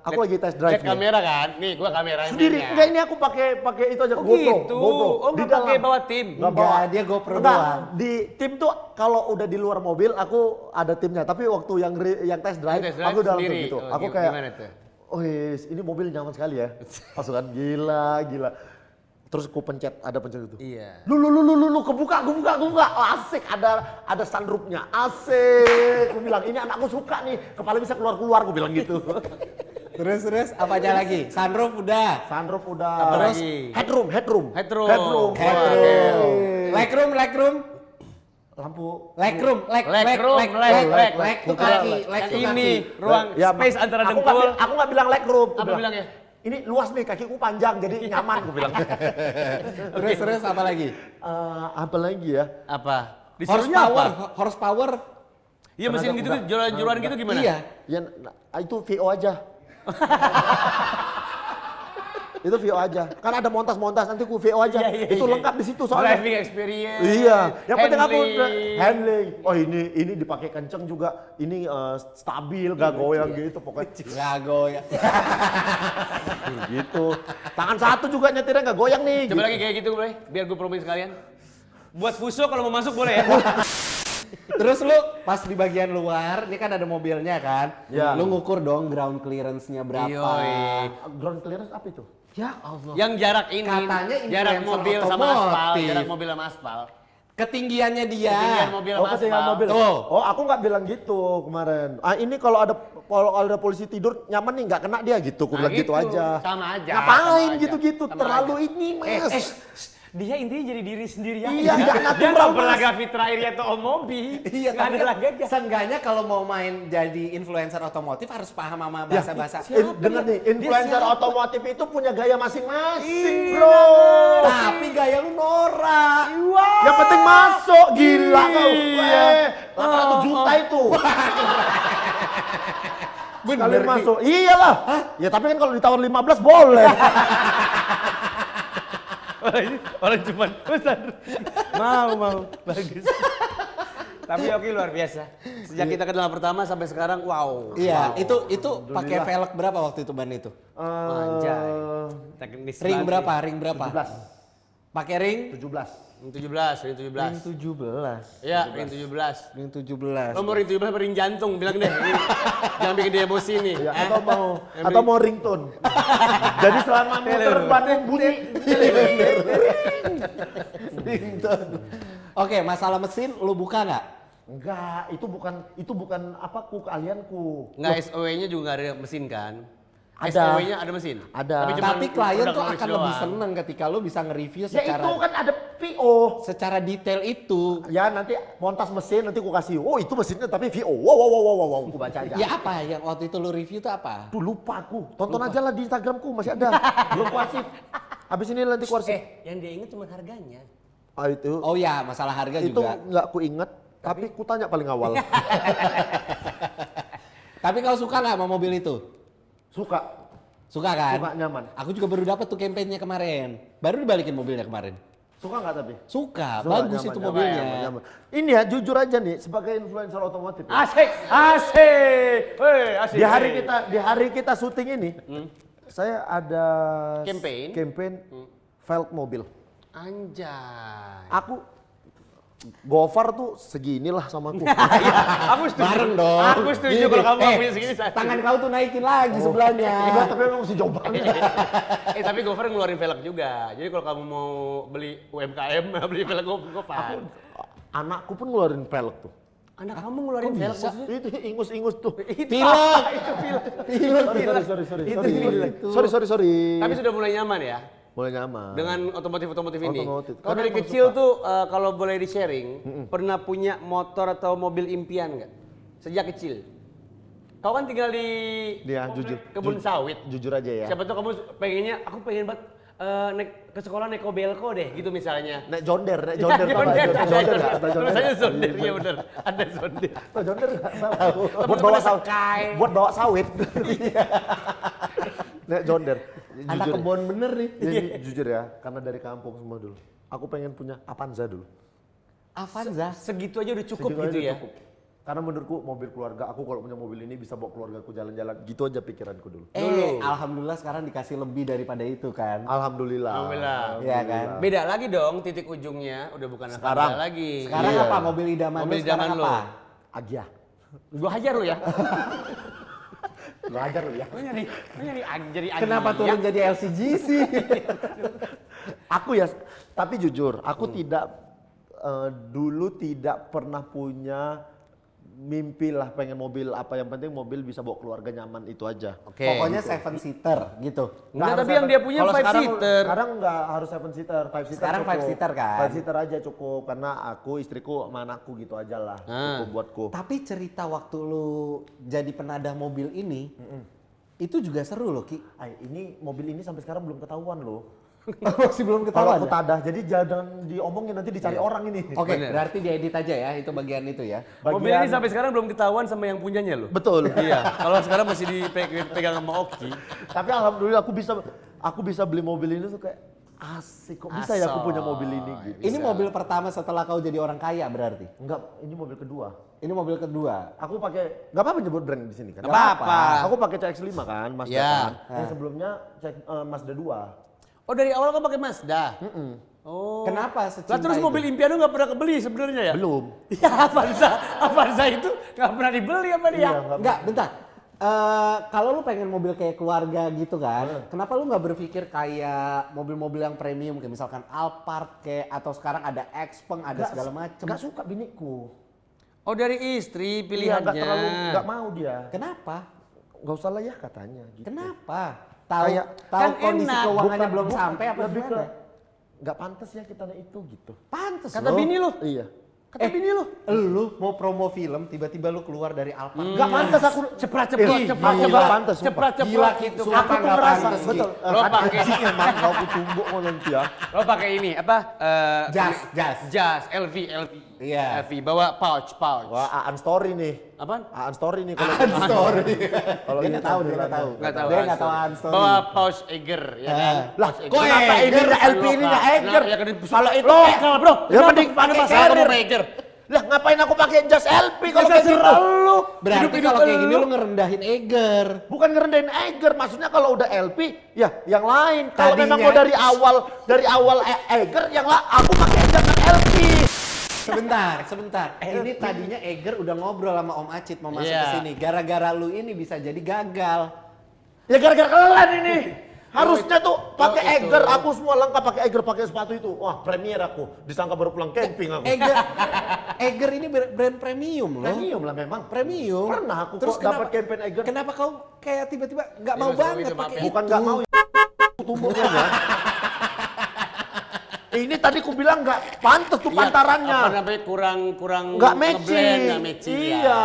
Aku lagi test drive. Lihat kamera kan? Nih, gua kameranya. Sendiri. Enggak, ini aku pakai itu aja Oh GoPro. gitu. GoPro. Oh nggak pakai bawa tim. Nggak bawa. Enggak, dia GoPro Enggak, doang. di tim tuh kalau udah di luar mobil aku ada timnya. Tapi waktu yang test drive, Test drive aku udah langsung sendiri. gitu. Oh, Aku kayak, gimana tuh? oh ini mobil nyaman sekali ya. Pasukan gila. Terus aku ada pencet itu. Iya. Lu kebuka. Oh, asik, ada sunroofnya. Asik. Aku bilang ini anakku suka nih. Kepala bisa keluar. Aku bilang gitu. Terus apa aja lagi? Sunroof udah. Sunroof udah. Apa Terus lagi? headroom. Headroom. Legroom. Lampu. Legroom tuh Bukan, kaki, leg Yang tuh ini kaki. ruang Ya, space antara aku dengkul. Aku nggak bilang legroom. Aku Apa bilangnya? Ini luas nih, kakiku panjang jadi nyaman. Aku bilang. Terus apa lagi? Apa lagi ya? Apa? Disuruhnya apa? Horsepower. Iya mesin gitu, jualan gitu gimana? Iya. Ya, itu VO aja. Itu VO aja. Kan ada montas nanti ku VO aja. Iya. Itu lengkap di situ soalnya. Driving experience. Iya, yang penting aku handling. handling. Oh ini dipakai kenceng juga. Ini stabil, gak goyang gitu pokoknya. Gak goyang. Gitu. Tangan satu juga nyetirnya gak goyang nih. Coba gitu. lagi kayak gitu boleh? Biar gue promosi sekalian. Buat Fuso kalau mau masuk boleh ya? Terus lu pas di bagian luar, ini kan ada mobilnya kan? Ya. Lu ngukur dong ground clearance-nya berapa. Yoi. Ground clearance apa itu? Ya Allah. Yang jarak ini, Katanya jarak influencer mobil sama aspal, otomotif. jarak mobil sama aspal. Ketinggiannya dia. Ketinggian mobil Oh sama ketinggian aspal. mobil. Tuh. Oh aku nggak bilang gitu kemarin. Ini kalau ada polisi tidur nyaman nih nggak kena dia gitu. Aku Nah, bilang gitu aja. Sama aja. Ngapain sama aja, gitu-gitu? sama Terlalu aja. ini mas. Dia intinya jadi diri sendiri aja. Iya, nggak Dia natural, nggak Mas. pernah Gavitra Irianto Om Mobi. Iya, Nggak tapi ada lagi aja. seenggaknya kalau mau main jadi influencer otomotif harus paham sama bahasa-bahasa. Dengar nih, influencer siapa? otomotif itu punya gaya masing-masing Iya, bro. Tapi gaya lu norak. Yang penting masuk, gila kau. Iya. 800 juta itu. Bener, Sekali Ki. masuk, iyalah. Ya tapi kan kalau ditawar 15 boleh. Orang cuma pesan. Mau. Bagus. Tapi oke luar biasa. Sejak kita kenal pertama sampai sekarang, wow. Iya, itu pakai velg berapa waktu itu ban itu? Anjay. Teknis Ring banget berapa? 17. Pakai ring? 17. nih. Ring 17. 17. Iya, ring 17. Ring 17. Lo mau ring 17 apa ring jantung? Bilang deh. Ini, jangan bikin dia emosi nih. Ya, atau mau ringtone. Jadi selama muter ban bunyi. Ringtone. Oke, masalah mesin lu buka nggak? Enggak, itu bukan apa keahlianku. Nggak SOE-nya juga nggak ada mesin kan? Ada. STW-nya ada mesin. Ada. Tapi cuman Tapi klien produk tuh knowledge akan lebih doang. seneng ketika lu bisa nge-review Ya secara itu kan ada VO. secara detail itu. Ya nanti montas mesin nanti aku kasih. Oh itu mesinnya tapi VO. Wow. Aku baca aja. Ya apa yang waktu itu lu review tuh apa? Tuh lupa aku. Tonton aja lah di Instagramku masih ada. Belum kuarsip. Habis ini nanti kuarsip. Yang dia inget cuma harganya. Ah itu. Oh ya, masalah harga itu juga. nggak ku inget. Tapi ku tanya paling awal. Tapi kau suka nggak sama mobil itu? Suka. Suka kan? Suka, nyaman. Aku juga baru dapat tuh campaign-nya kemarin. Baru dibalikin mobilnya kemarin. Suka nggak tapi? Suka, Suka, bagus nyaman, itu nyaman, mobilnya. nyaman. Ini ya jujur aja nih sebagai influencer otomotif. Ya, Asik. Hei, asik. di hari kita syuting ini, saya ada Campaign? velg mobil. Anjay. Aku Gofar tuh seginilah sama aku. Aku setuju. Bareng dong. Aku setuju kalau kamu punya segini. Tangan kau tuh naikin lagi sebelahnya. Enggak, tapi memang masih jauh banget. Tapi Gofar ngeluarin velg juga. Jadi kalau kamu mau beli UMKM, beli velg Gofar. Anakku pun ngeluarin velg tuh. Anak kamu ngeluarin velg maksudnya? Itu ingus-ingus tuh. Pilek. Itu pilek. Sorry. Tapi sudah mulai nyaman ya? Mulai nyaman. Dengan otomotif ini. Otomotif. Kalau Karena dari emang kecil suka. tuh kalau boleh di sharing, pernah punya motor atau mobil impian nggak? Sejak kecil. Kau kan tinggal di Dia jujur. kebun sawit. Jujur aja ya. Siapa tuh kamu pengennya, aku pengen banget naik ke sekolah naik Kobelko deh gitu misalnya. Naik Jonder tau nggak? Jonder, Jonder nggak? Tahu tulisannya Zonder, iya bener. Ada Zonder. Tahu Jonder nggak? Tahu. Temen-temen Sky. Buat bawa sawit. Naik Jonder. Anak Jujur ya. kebon bener nih. Jadi jujur ya, karena dari kampung semua dulu. Aku pengen punya Avanza dulu. Avanza. Segitu aja udah cukup Segitu gitu aja ya. cukup. Karena menurutku mobil keluarga, aku kalau punya mobil ini bisa bawa keluargaku jalan-jalan. Gitu aja pikiranku dulu. Alhamdulillah sekarang dikasih lebih daripada itu kan. Alhamdulillah. Alhamdulillah. Iya kan? Beda lagi dong titik ujungnya, udah bukan Sekarang. Avanza lagi. Sekarang Iya. apa mobil idaman Mobil lu sekarang idaman lu. apa? Agia. Gua hajar lu ya. Lu ajar lu ya. Lu nyari jadi anjing. Kenapa turun jadi LCGC? Aku ya, tapi jujur, aku dulu tidak pernah punya mimpi lah pengen mobil apa, yang penting mobil bisa bawa keluarga nyaman itu aja. Oke. Pokoknya 7-seater gitu. Enggak, harus tapi yang dia punya kalau 5 seater. Sekarang nggak harus 7 seater, 5 seater. Sekarang 5 seater kan? 5 seater aja cukup, karena aku, istriku, sama anakku gitu aja lah. Cukup buatku. Tapi cerita waktu lu jadi penadah mobil ini, itu juga seru loh Ki. Ay, ini mobil ini sampai sekarang belum ketahuan loh. Masih belum Kalau ketahuan aku ya? tadah, jadi jangan diomongin nanti dicari orang ini. Oke, Bener. berarti diedit aja ya, itu bagian itu ya. Mobil ini sampai sekarang belum ketahuan sama yang punyanya loh. Betul. Iya, kalau sekarang masih dipegang sama Oki. Tapi alhamdulillah aku bisa beli mobil ini tuh kayak asik, kok bisa ya aku punya mobil ini gitu. Ini mobil pertama setelah kau jadi orang kaya berarti? Enggak, ini mobil kedua. Ini mobil kedua. Aku pakai, nggak apa-apa nyebut brand di sini kan? Nggak apa-apa. Aku pakai CX-5 kan, Mazda Ya. kan. Yang sebelumnya Mazda 2. Oh dari awal kan pakai Mazda? Oh. Kenapa secinta Lah terus itu? mobil impian lu nggak pernah kebeli sebenarnya ya? Belum. Ya Avanza itu nggak pernah dibeli apa dia? Iya, Enggak, bentar. Kalau lu pengen mobil kayak keluarga gitu kan, kenapa lu nggak berpikir kayak mobil-mobil yang premium, kayak misalkan Alphard kayak, atau sekarang ada Xpeng, ada segala macem. Nggak suka biniku. Oh dari istri Iya, pilihannya. nggak mau dia. Kenapa? Nggak usah lah ya katanya. Gitu. Kenapa? Tahu Kayak- tahu kan kondisi enak. keuangannya belum Bukan, sampai apa lebih gimana? nggak pantas ya kita itu gitu. Pantes Kata loh. bini lu. Iya. Kata bini lu. Lu mau promo film, tiba-tiba lu keluar dari Alphard. Nggak pantas aku. Cepat Nggak pantas. sumpah. Gila, gitu. Aku Sumpah tuh nggak ngerasa, pantas, Ki. betul. Lo pakai emang kalau aku tumbuk mau nanti ya. Lo pakai ini apa? Jas. LV. Iya. LV bawa pouch. Wah, Aan Story nih. Apaan? Aan Story nih kalau Sorry. kalau Dia ini nggak tahu, dia tampilannya. nggak tahu. Nggak tahu. Dia nggak tahu Aan Story. Bawa pouch Eiger, ya kan? Lah, Pouch kok kenapa ini Eiger nggak LP ini nggak Eiger? Nah, ya kan Kalau itu lokal bro. Ya mending Kenapa pakai masalah carrier. sama Eiger. Lah ngapain aku pakai jas LP kalau kayak gitu? lu. Berarti kalau kayak gini lu ngerendahin Eiger. Bukan ngerendahin Eiger, maksudnya kalau udah LP ya yang lain. Kalau memang Tadinya- mau dari awal Eiger yang lah aku pakai jas LP. Sebentar. Ini tadinya Eiger udah ngobrol sama Om Acit mau masuk Iya. ke sini. Gara-gara lu ini bisa jadi gagal. Ya gara-gara kalian ini. Harusnya tuh pakai itu. Eiger, aku semua lengkap pakai Eiger, pakai sepatu itu. Wah, premier aku. Disangka baru pulang camping aku. Eiger ini brand premium loh. Premium lah memang. Premium. Pernah aku Terus kok dapat campaign Eiger. Kenapa kau kayak tiba-tiba nggak mau Iya, banget itu, pakai maaf ya. itu? Bukan nggak mau ya. Tumbuhnya ya. Ini tadi ku bilang nggak pantas tuh Iya, pantarannya. apa namanya kurang Nggak matching. ngeblend, nggak matching. Iya.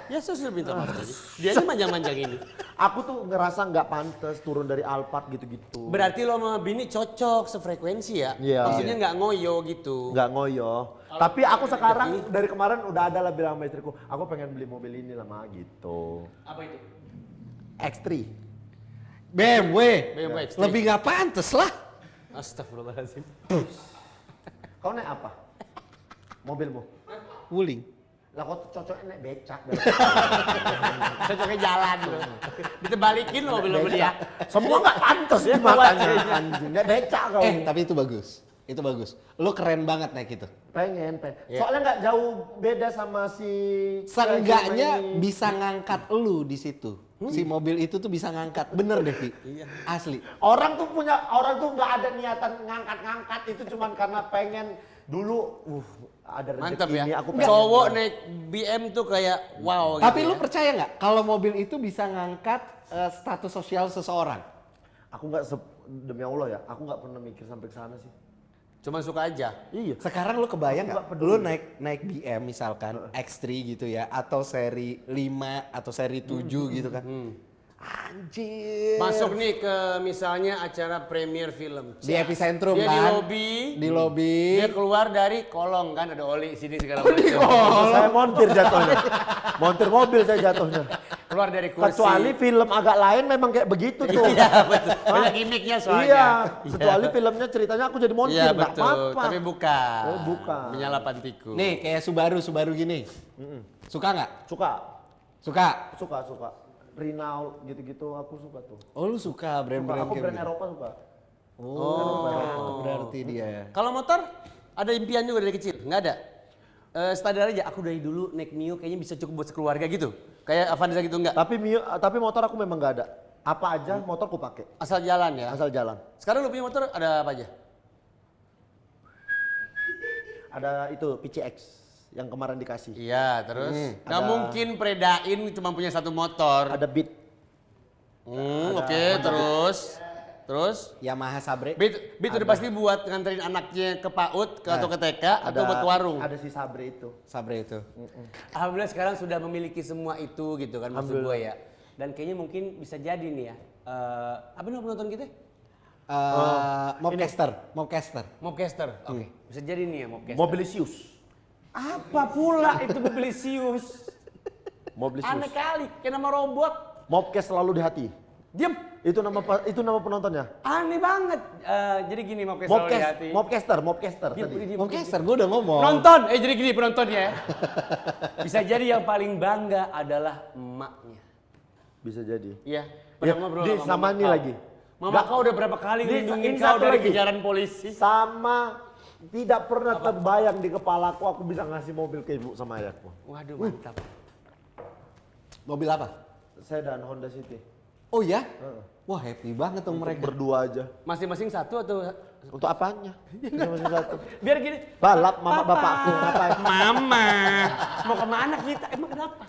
Ya saya sudah minta maaf tadi. Dia ini manjang-manjang ini. Aku tuh ngerasa nggak pantas turun dari Alphard gitu-gitu. Berarti lo sama Bini cocok sefrekuensi ya? Iya. Maksudnya nggak ngoyo gitu. Nggak ngoyo. Tapi aku sekarang dari kemarin udah ada lah bilang sama istriku, aku pengen beli mobil ini lah Ma gitu. Apa itu? X3. BMW. BMW X3. Lebih nggak pantas lah. Astagfirullahaladzim. Kau naik apa? Mobilmu? Wuling. Lah kok cocoknya naik becak. Cocoknya jalan lo. Ditebalikin lo mobil dia. Semua nggak pantas ya makanya anjing. Naik becak kau. Tapi itu bagus. Itu bagus. Lu keren banget naik itu. Pengen. Iya. Soalnya nggak jauh beda sama si Seenggaknya ini. bisa ngangkat lu di situ. Si mobil itu tuh bisa ngangkat. Bener deh, Ki. Asli. Orang tuh nggak ada niatan ngangkat-ngangkat, itu cuman karena pengen dulu ada rezeki Mantap ini ya. aku pengen. Cowok naik BM tuh kayak wow Tapi gitu lu ya. percaya nggak kalau mobil itu bisa ngangkat status sosial seseorang? Aku nggak demi Allah ya, aku nggak pernah mikir sampai ke sana sih. Cuma suka aja. Iya. Sekarang lu kebayang Aku nggak? nggak peduli. Lu naik BM misalkan X3 gitu ya, atau seri 5 atau seri 7 gitu kan? Anjir. Masuk nih ke misalnya acara premier film. Di epicentrum Dia kan? di lobi. Di lobi. Dia keluar dari kolong kan ada oli sini segala macam. Saya montir jatuhnya. Montir mobil saya jatuhnya. Keluar dari kursi. Kecuali film agak lain memang kayak begitu tuh. Iya betul. Banyak gimmicknya soalnya. Iya. Kecuali filmnya ceritanya aku jadi montir, Iya nggak betul. apa-apa. Tapi bukan. Oh, bukan. Menyalapan tiku. Nih kayak Subaru gini. Suka nggak? Suka, Suka. suka. Renault gitu-gitu aku suka tuh. Oh lu suka brand-brand Aku kayak brand gitu? Eropa suka. Oh, berarti dia. Kalau motor ada impian juga dari kecil? Nggak ada? Standar aja, aku dari dulu naik Mio kayaknya bisa cukup buat sekeluarga gitu. Kayak Avanza gitu enggak? Tapi motor aku memang nggak ada. Apa aja motor ku pakai, Asal jalan ya? asal jalan. Sekarang lu punya motor ada apa aja? Ada itu PCX yang kemarin dikasih. Iya, terus? Nggak ada- mungkin Predain cuma punya satu motor. Ada Beat. Oke, terus? Terus? Yamaha Sabre. Beat udah pasti buat nganterin anaknya ke PAUD atau ke TK atau buat ke warung. Ada si Sabre itu. Sabre itu. Alhamdulillah sekarang sudah memiliki semua itu gitu kan maksud gue ya. Dan kayaknya mungkin bisa jadi nih ya. Apa nih penonton kita? Mobcaster. Mobcaster. Oke. Bisa jadi nih ya Mobcaster. Mobilisius. Apa pula itu Mobilisius? Aneh kali, kayak nama robot. Mobcast selalu di hati. Diam. Itu nama penontonnya. Aneh banget. Jadi gini Mobcaster selalu di hati. Mobcaster Diam, tadi. diam, Mobcaster gue udah ngomong. Nonton, jadi gini penontonnya ya. Bisa jadi yang paling bangga adalah emaknya. Bisa jadi. Iya. Ya, Pernah ngobrol di sama sama mama ini kau. lagi. Mama Nggak- kau udah berapa kali Di- ngelindungin ini kau satu dari lagi. kejaran polisi? Sama tidak pernah terbayang di kepalaku aku bisa ngasih mobil ke ibu sama ayahku. Waduh mantap. Mobil apa? Sedan Honda City. Oh ya? Wah happy banget dong mereka. Berdua aja. Masing-masing satu atau? Untuk apanya? Masih satu. Biar gini. Balap mama Papa. bapakku ngapain? Mama. Mau kemana kita? Emang kenapa?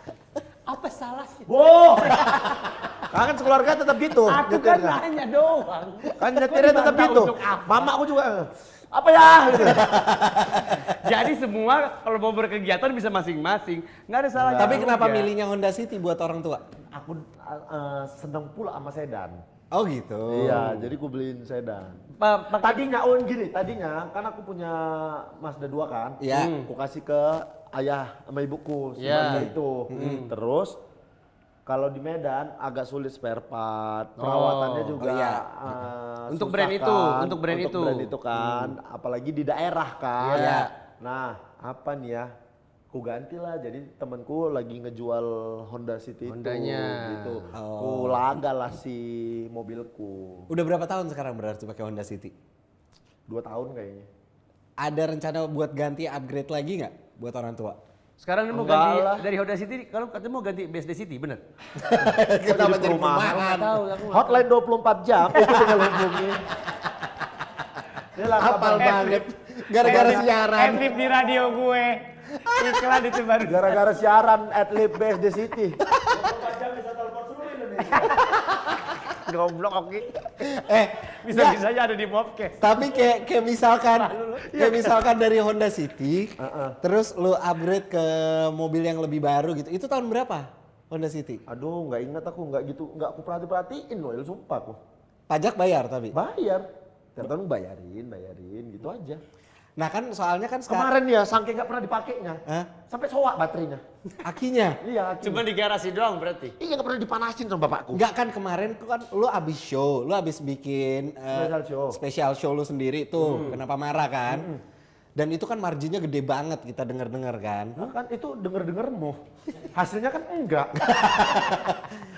Apa salahnya? Wow. Kan sekeluarga tetap gitu. Aku kan nyetirnya. nanya doang. Kan nyetirnya tetap Dibantah gitu. untuk apa? Mama aku juga apa ya? Gitu. Jadi semua kalau mau berkegiatan bisa masing-masing. Nggak ada salahnya. Tapi kenapa juga. milihnya Honda City buat orang tua? Aku seneng pula sama sedan. Oh gitu. Iya, jadi aku beliin sedan. Pakai Tadinya tadinya kan aku punya Mazda 2 kan. Iya. Aku kasih ke ayah sama ibuku si Iya. Mazda itu. Terus kalau di Medan agak sulit spare part, perawatannya juga iya. Untuk susah brand itu, kan. untuk brand itu. itu kan, apalagi di daerah kan. Iya. Nah, apa nih ya? Ku gantilah, jadi temanku lagi ngejual Honda City Hondanya. itu gitu. Ku lagalah si mobilku. Udah berapa tahun sekarang berarti pakai Honda City? 2 tahun kayaknya. Ada rencana buat ganti upgrade lagi nggak buat orang tua? Sekarang mau Enggak ganti lah. dari Honda City, kalau katanya mau ganti BSD City, bener? Kenapa jadi perumahan? perumahan? Tahu, aku nggak Hotline 24 jam itu tinggal hubungi. Dia lah Hafal banget. Gara-gara siaran. Adlib di radio gue. Iklan itu baru. Gara-gara siaran Adlib BSD City. 24 jam bisa telepon seluruh Indonesia. Goblok Oki. Bisa-bisanya ada di podcast. Tapi kayak misalkan dari Honda City, terus lu upgrade ke mobil yang lebih baru gitu. Itu tahun berapa Honda City? Aduh, nggak ingat aku, nggak gitu, nggak aku perhatiin loh, sumpah aku. Pajak bayar tapi. Bayar. Tiap tahun bayarin, gitu aja. Nah kan soalnya kan sekarang Kemarin ya, saking nggak pernah dipakainya, sampai soak baterainya. akinya. Iya, Cuma di garasi doang berarti. iya nggak pernah dipanasin sama bapakku. Enggak kan kemarin tuh kan lu abis show, lu abis bikin special show lu sendiri tuh. Kenapa marah kan? Dan itu kan marginnya gede banget kita denger-denger kan. Nah, kan itu denger-dengermu. Hasilnya kan enggak.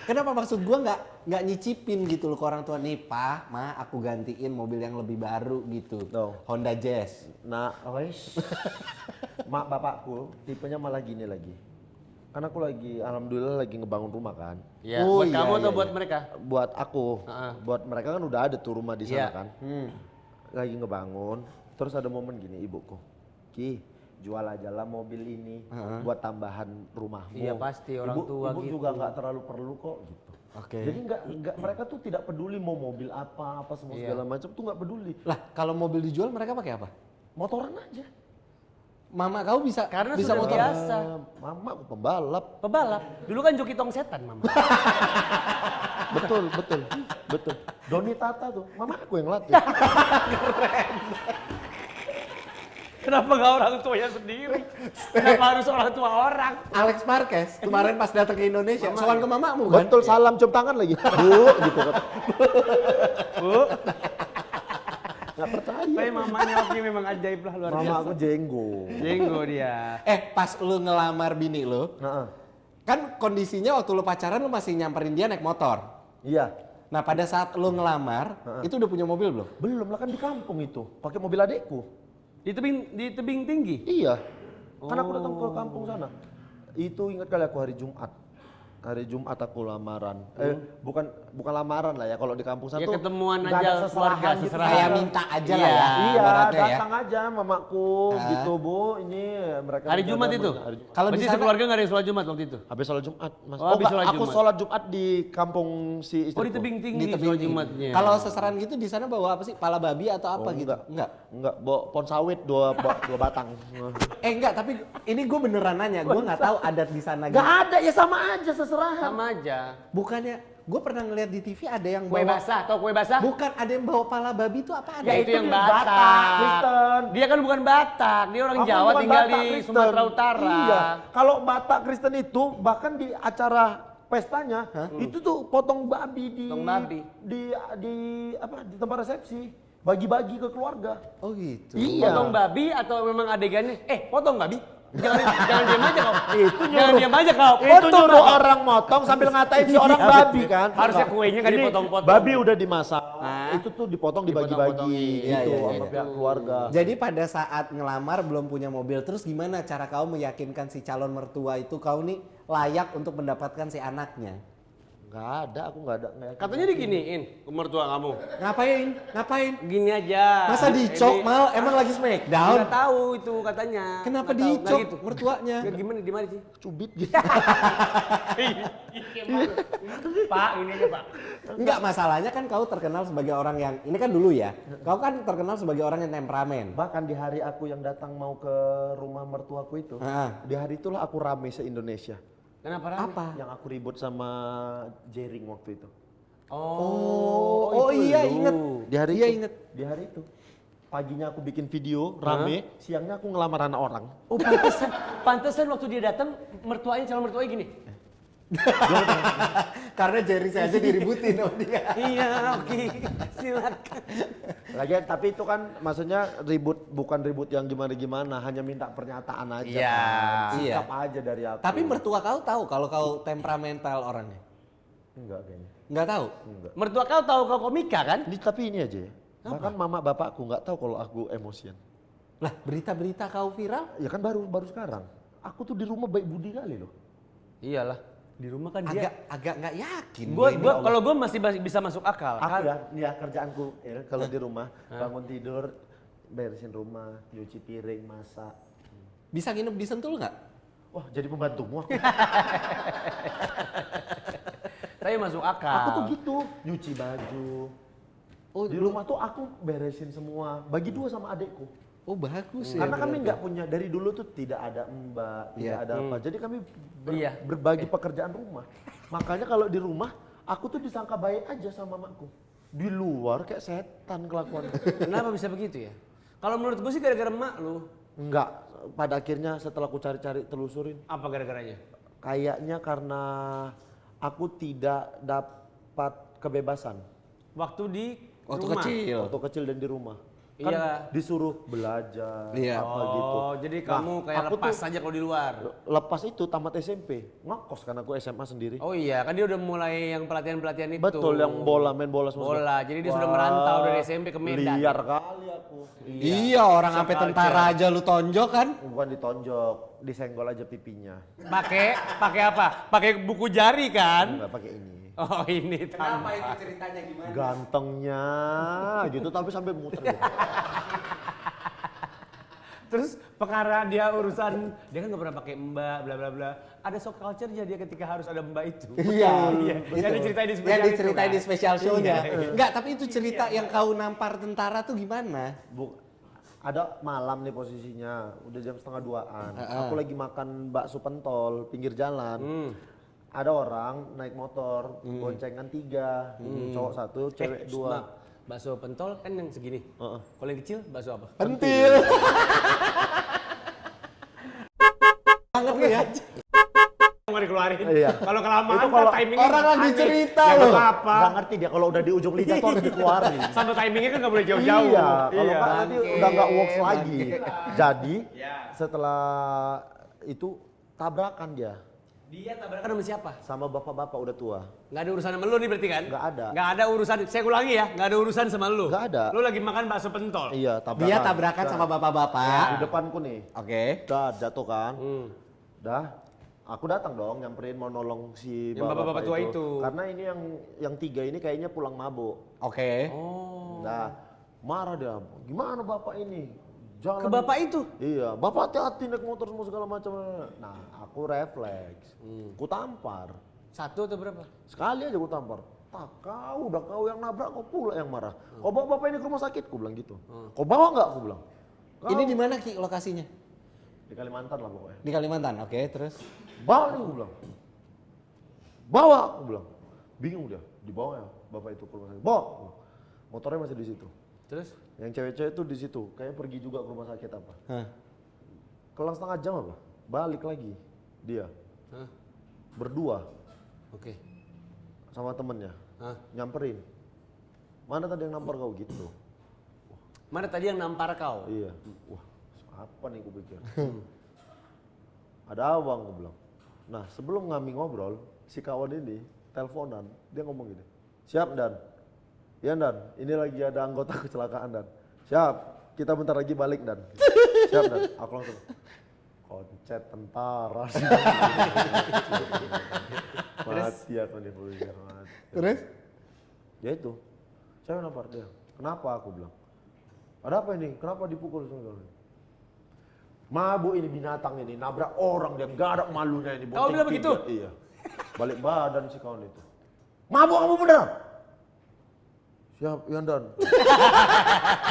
Kenapa maksud gua nggak nyicipin gitu loh ke orang tua nih, "Pa, Ma, aku gantiin mobil yang lebih baru gitu." Tuh. Honda Jazz. Nah, wes. Mak bapakku tipenya malah gini lagi. Kan aku lagi, alhamdulillah lagi ngebangun rumah kan. Iya, Oh, buat iya, kamu atau iya, buat iya. mereka? Buat aku, buat mereka kan udah ada tuh rumah di sana Iya. kan. Lagi ngebangun, terus ada momen gini ibuku. Ki, jual aja lah mobil ini buat tambahan rumahmu. Iya, pasti, orang tua ibu gitu. juga nggak terlalu perlu kok gitu. Oke. Jadi nggak mereka tuh tidak peduli mau mobil apa semua segala macam tuh nggak peduli. Lah, kalau mobil dijual mereka pakai apa? Motoran aja. Mama kau bisa Karena bisa sudah motor. biasa. Mama aku pembalap. Pebalap. Dulu kan joki tong setan, Mama. betul. Doni Tata tuh, mama aku yang latih. Kenapa nggak orang tuanya sendiri? Kenapa harus orang tua orang? Alex Marquez kemarin pas datang ke Indonesia, soal ke mamamu kan? Betul, salam cium tangan lagi. Bu, gitu kata. Bu, Nggak percaya. tapi mamanya Oki memang ajaib lah, luar Mama biasa. aku jenggo. Jenggo dia. Pas lu ngelamar bini lu, Nah, kan kondisinya waktu lu pacaran lu masih nyamperin dia naik motor. iya. Nah pada saat lu ngelamar, itu udah punya mobil belum? Belum lah kan di kampung itu, pakai mobil adekku. Di tebing tinggi. Iya. Kan aku datang ke kampung sana. Itu ingat kali aku hari Jumat. Hari Jumat aku lamaran. Bukan lamaran lah ya, kalau di kampung sana Ya tuh ketemuan nggak aja ada seserahan keluarga, gitu. seserahan. Kayak minta aja lah Iya. ya. Iya, ibaratnya ya. datang aja mamaku gitu, Bu. Ini mereka Hari menjaga Jumat itu? hari Jumat. Kalau di Berarti sana- sekeluarga nggak ada yang sholat Jumat waktu itu? Habis sholat Jumat, Mas. Oh, habis enggak, sholat aku Jumat. sholat Jumat di kampung si istriku. Oh, di tebing tinggi Di tebing sholat tinggi. Jumatnya. Kalau seseran gitu di sana bawa apa sih? Pala babi atau apa gitu? Enggak. Bawa pohon sawit dua batang. Enggak, tapi ini gue beneran nanya, gue nggak tahu adat di sana gitu. Gak ada, ya sama aja seserahan. Sama aja. Bukannya, gue pernah ngeliat di TV ada yang Kue bawa. basah, tau kue basah? Bukan, ada yang bawa pala babi itu apa ada? Ya itu yang di Batak. Kristen. Dia kan bukan Batak, dia orang Aku Jawa bukan tinggal Batak, di Kristen. Sumatera Utara. Iya, kalau Batak Kristen itu bahkan di acara pestanya itu tuh potong babi Potong babi. di tempat resepsi, bagi-bagi ke keluarga. Oh gitu. Iya. Potong babi atau memang adegannya? Potong babi? Jangan diam aja kau. Itu Jangan diam aja kau. Itu Potong nyuruh kau. orang motong sambil ngatain si orang babi kan. Harusnya kuenya nggak Ini dipotong-potong. Babi udah dimasak. Hah? Itu tuh dipotong dibagi-bagi Dipotong-potongin. gitu Iya, iya, sama iya. pihak keluarga. Jadi pada saat ngelamar belum punya mobil, terus gimana cara kau meyakinkan si calon mertua itu kau nih layak untuk mendapatkan si anaknya? Nggak ada, aku nggak ada. Katanya diginiin ke mertua kamu. Ngapain? Gini aja. Masa dicok mal? Emang lagi smackdown? Nggak tahu itu katanya. Kenapa Nggak tahu. dicok Nggak gitu. mertuanya? Nggak gimana di mana sih? Cubit gitu. Pak, ini aja Pak. Enggak, masalahnya kan kau terkenal sebagai orang yang, ini kan dulu ya, kau kan terkenal sebagai orang yang temperamen. Bahkan di hari aku yang datang mau ke rumah mertuaku itu, di hari itulah aku rame se-Indonesia. Kenapa rame? Apa? Yang aku ribut sama Jering waktu itu. Oh itu iya lu. inget. Di hari Iya, itu. inget. Di hari itu. Paginya aku bikin video rame, siangnya aku ngelamar anak orang. Oh pantesan waktu dia datang calon mertuanya gini. Karena Jerry saya aja diributin sama dia. Iya, oke. Silakan. Lagian tapi itu kan maksudnya bukan ribut yang gimana-gimana, hanya minta pernyataan aja. Iya. Kan. Sikap Iya. aja dari aku. Tapi mertua kau tahu kalau kau temperamental orangnya? enggak kayaknya. Nggak tahu? Enggak. Mertua kau tahu kau komika kan? Tapi ini aja ya. Bahkan mama bapakku nggak tahu kalau aku emosian. Lah berita-berita kau viral? Ya kan baru sekarang. Aku tuh di rumah baik budi kali loh. Iyalah, di rumah kan dia. Agak nggak yakin. Kalau gue masih bisa masuk akal. Aku ya kerjaanku ya, kalau di rumah bangun tidur, beresin rumah, nyuci piring, masak. Bisa nginep di Sentul nggak? Wah, jadi pembantumu aku. Tapi masuk akal. Aku tuh gitu, nyuci baju. Oh, Di rumah tuh aku beresin semua, bagi dua sama adekku. Oh bagus ya. Karena kami nggak punya, dari dulu tuh tidak ada mbak, tidak ada apa. Jadi kami Iya. berbagi pekerjaan rumah. Makanya kalau di rumah, aku tuh disangka baik aja sama mamaku. Di luar kayak setan kelakuannya. Kenapa bisa begitu ya? Kalau menurut gue sih gara-gara emak lu. Enggak, pada akhirnya setelah aku cari-cari telusurin, Apa gara-garanya? kayaknya karena aku tidak dapat kebebasan Waktu di Waktu rumah. kecil. waktu kecil dan di rumah. Kan Iya. disuruh belajar, Iya. apa gitu. Oh, jadi Nah, kamu kayak aku lepas tuh aja kalau di luar. lepas itu tamat SMP, ngekos kan aku SMA sendiri. Oh iya, kan dia udah mulai yang pelatihan-pelatihan itu. Betul, yang main bola semua. Bola, jadi dia sudah merantau dari SMP ke Medan. Liar kali aku. Iya, orang sampai tentara aja lu tonjok kan? Bukan ditonjok, disenggol aja pipinya. Pakai apa? Pakai buku jari kan? Enggak pakai ini. Oh ini tanpa. itu ceritanya gimana? Gantengnya gitu tapi sampai muter gitu. Terus perkara dia urusan, dia kan nggak pernah pakai mbak, bla bla bla. Ada shock culture-nya dia ketika harus ada mbak itu. Iya, Yang diceritain di spesial Yang diceritain itu, di kan? special show-nya. Iya. Enggak, tapi itu cerita yang kau nampar tentara tuh gimana? Ada malam nih posisinya, udah jam 1:30-an. Aku lagi makan bakso pentol pinggir jalan. Ada orang naik motor, boncengan 3, cowok 1, cewek 2. Bakso pentol kan yang segini. Kalau yang kecil bakso apa? Pentil. Banget lu ya. Nggak dikeluarin. Iya. Kalau kelamaan Itu kalau timingnya orang lagi aneh. cerita Ya, loh. nggak apa. Nggak ngerti dia kalau udah di ujung lidah tuh harus dikeluarin. Sampai timingnya kan nggak boleh jauh-jauh. Iya, kalau nggak nanti udah nggak works Bangke, lagi. Jadi setelah itu tabrakan dia Dia tabrakan sama siapa? sama bapak-bapak udah tua. Nggak ada urusan sama lu nih berarti kan? Nggak ada. Nggak ada urusan, saya ulangi ya, nggak ada urusan sama lu. Nggak ada. Lu lagi makan bakso pentol. Iya, tabrakan. Dia tabrakan sama bapak-bapak. Di depanku nih. Oke. Udah jatuh kan. Dah. Aku datang dong nyamperin mau nolong si Yang bapak-bapak tua itu. Karena ini yang 3 ini kayaknya pulang mabuk. Oke. Oh. Nah, marah dia. Gimana bapak ini? Jalan. Ke bapak itu? Iya, bapak hati-hati naik motor semua segala macam. Nah, aku refleks. Ku tampar. Satu atau berapa? Sekali aja ku tampar. Tak kau, udah kau yang nabrak, kau pula yang marah. Kau bawa bapak ini ke rumah sakit, ku bilang gitu. Kau bawa nggak, ku bilang. Ini di mana Ki lokasinya? Di Kalimantan lah pokoknya. Di Kalimantan. Oke, terus Bawa nih, ku bilang. Bawa, ku bilang. Bingung dia, dibawa ya bapak itu ke rumah sakit. Bawa. Motornya masih di situ. Terus? Yang cewek-cewek tuh di situ, kayaknya pergi juga ke rumah sakit apa. Hah. Kelang setengah jam apa? Balik lagi dia. Hah? Berdua Oke. sama temennya. Hah? Nyamperin. Mana tadi yang nampar kau gitu? Mana tadi yang nampar kau? Iya. Wah, apa nih ku pikir. Ada abang gue bilang. Nah sebelum kami ngobrol, si kawan ini teleponan, dia ngomong gini. Siap Dan. Ya Dan, ini lagi ada anggota kecelakaan Dan. Siap, kita bentar lagi balik Dan. Siap Dan. Aku langsung, koncet tentara sih. Mati aku nih pikir, mati. Terus? Ya itu, saya nampar dia. Kenapa aku bilang? Ada apa ini? Kenapa dipukul? Mabuk ini binatang ini, nabrak orang dia nggak ada malunya ini. Kau bilang begitu? Iya. Balik badan si kawan itu. Mabuk kamu bener? Siap, ya Dan.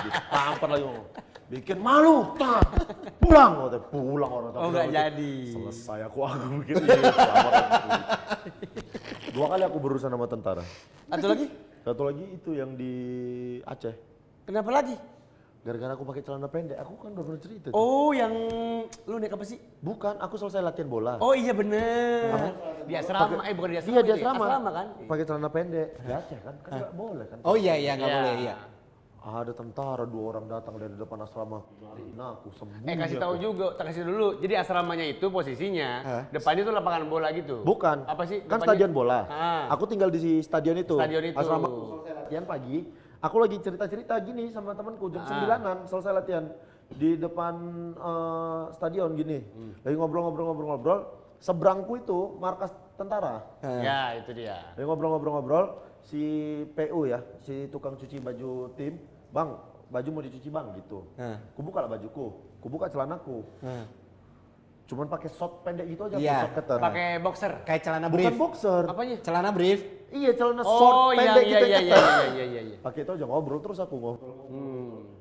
Ditampar lagi ngomong. Bikin malu, tak. Pulang, pulang orang. Oh nggak jadi. Selesai aku bikin ini. Selamat aku. 2 kali aku berurusan sama tentara. Satu lagi? Satu lagi itu yang di Aceh. Kenapa lagi? Gara-gara aku pakai celana pendek, aku kan udah pernah cerita. Oh yang lu naik apa sih? Bukan, aku selesai latihan bola. Oh iya bener. Di asrama, bukan di asrama. Iya di itu ya? asrama. Asrama kan? Pakai celana pendek. Di Aceh kan nggak boleh kan. Oh iya nggak Iya. boleh iya. Ada tentara 2 orang datang dari depan asrama. Nah, aku sembunyi. Kasih tahu juga, tak kasih dulu. Jadi asramanya itu posisinya depannya tuh lapangan bola gitu. Bukan. Apa sih? Kan depannya? stadion bola. Ah. Aku tinggal di stadion itu. Stadion itu. Asrama aku selesai latihan pagi. Aku lagi cerita-cerita gini sama temanku jam 9-an selesai latihan. di depan stadion gini. Lagi ngobrol, seberangku itu markas tentara. Ya, itu dia. Lagi ngobrol, si PU ya, si tukang cuci baju tim, "Bang, baju mau dicuci Bang," gitu. Kubuka lah bajuku, kubuka celanaku. Cuman pakai short pendek gitu aja, short cutter. Pakai boxer. Kayak celana brief. Bukan boxer. Apanya? Celana brief. Iya, celana short pendek gitu iya. Pakai itu aja ngobrol terus aku ngobrol.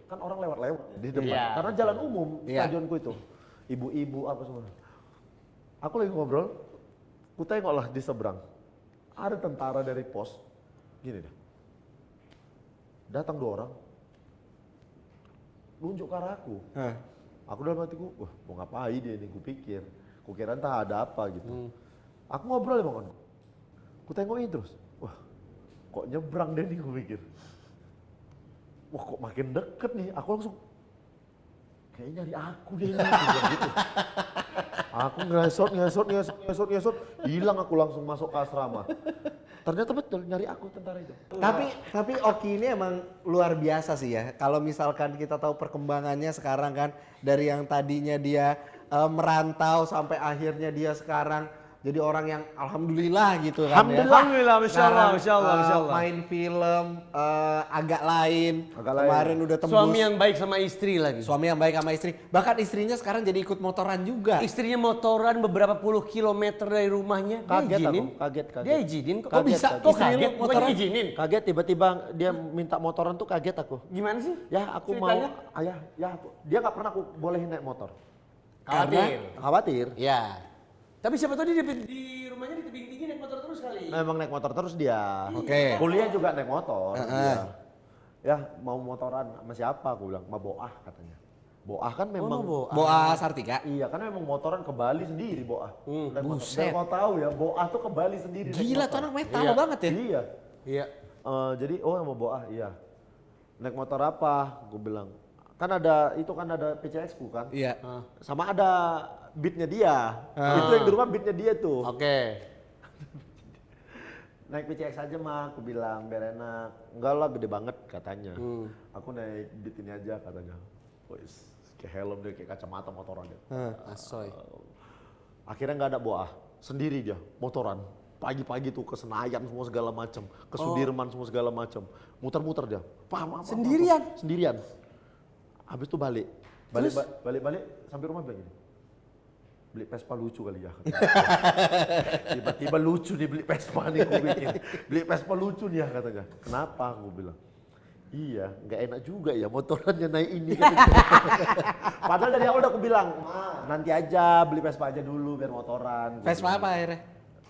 Kan orang lewat-lewat di depan. Iya. Karena jalan umum Iya. stadionku itu. Ibu-ibu apa semua. Aku lagi ngobrol, ku tengoklah di seberang. Ada tentara dari pos. Gini deh. Datang 2 orang. Nunjuk ke arah aku. Aku dalam hatiku, wah mau ngapain dia ini, kupikir. Kukira entah ada apa gitu. Aku ngobrol sama kawan. Ku tengokin terus. Wah, kok nyebrang deh nih, kupikir. Wah kok makin deket nih, aku langsung kayaknya nyari aku deh ini, gitu. Aku ngesot, hilang aku langsung masuk ke asrama. Ternyata betul nyari aku tentara itu. Tapi Oki ini emang luar biasa sih ya. Kalau misalkan kita tahu perkembangannya sekarang kan dari yang tadinya dia merantau sampai akhirnya dia sekarang jadi orang yang alhamdulillah gitu kan ya. Alhamdulillah, Masya Allah, Sekarang, main film agak lain. Kemarin udah tembus. Suami yang baik sama istri lagi. Suami yang baik sama istri. Bahkan istrinya sekarang jadi ikut motoran juga. Istrinya motoran beberapa puluh kilometer dari rumahnya. Kaget Dia izinin. aku, kaget. Dia izinin kok. Kaget, Bisa? kaget. Kok kaget? Bukan Motoran? izinin. Kaget tiba-tiba dia minta motoran tuh kaget aku. Gimana sih? Ya aku Ceritanya? dia nggak pernah aku bolehin naik motor. Khawatir. Khawatir. Ya. Tapi siapa tahu dia di rumahnya di tebing tinggi naik motor terus kali. Memang naik motor terus dia. Oke. Kuliah juga naik motor. Dia. Ya mau motoran sama siapa aku bilang, sama Boah katanya. Boah kan memang Boa Sartika. Iya, karena memang motoran ke Bali sendiri Boah. Dan buset. kau tahu ya, Boah tuh ke Bali sendiri. naik Gila motor. tuh anak metal banget ya. Iya. Iya. Jadi sama Boah, iya. Naik motor apa? Gue bilang. Kan ada PCX ku kan. Iya. Sama ada beatnya dia. Itu yang di rumah beatnya dia tuh. Oke. Naik PCX aja mah, aku bilang biar enak. Enggak lah, gede banget katanya. Aku naik beat ini aja katanya. Wis, kayak helm dia, kayak kacamata motoran dia. Asoy. Akhirnya nggak ada Boah, sendiri dia motoran. Pagi-pagi tuh ke Senayan semua segala macam, ke Sudirman semua segala macam. Muter-muter dia. Sendirian? Sendirian. Habis itu balik sampai rumah bilang gini. Beli Vespa lucu kali ya. Tiba-tiba lucu nih beli Vespa nih, gue bikin. Beli Vespa lucu nih ya katanya. Kenapa? Gue bilang. Iya, nggak enak juga ya motorannya naik ini. Padahal dari awal udah aku bilang, nanti aja beli Vespa aja dulu biar motoran. Vespa apa akhirnya?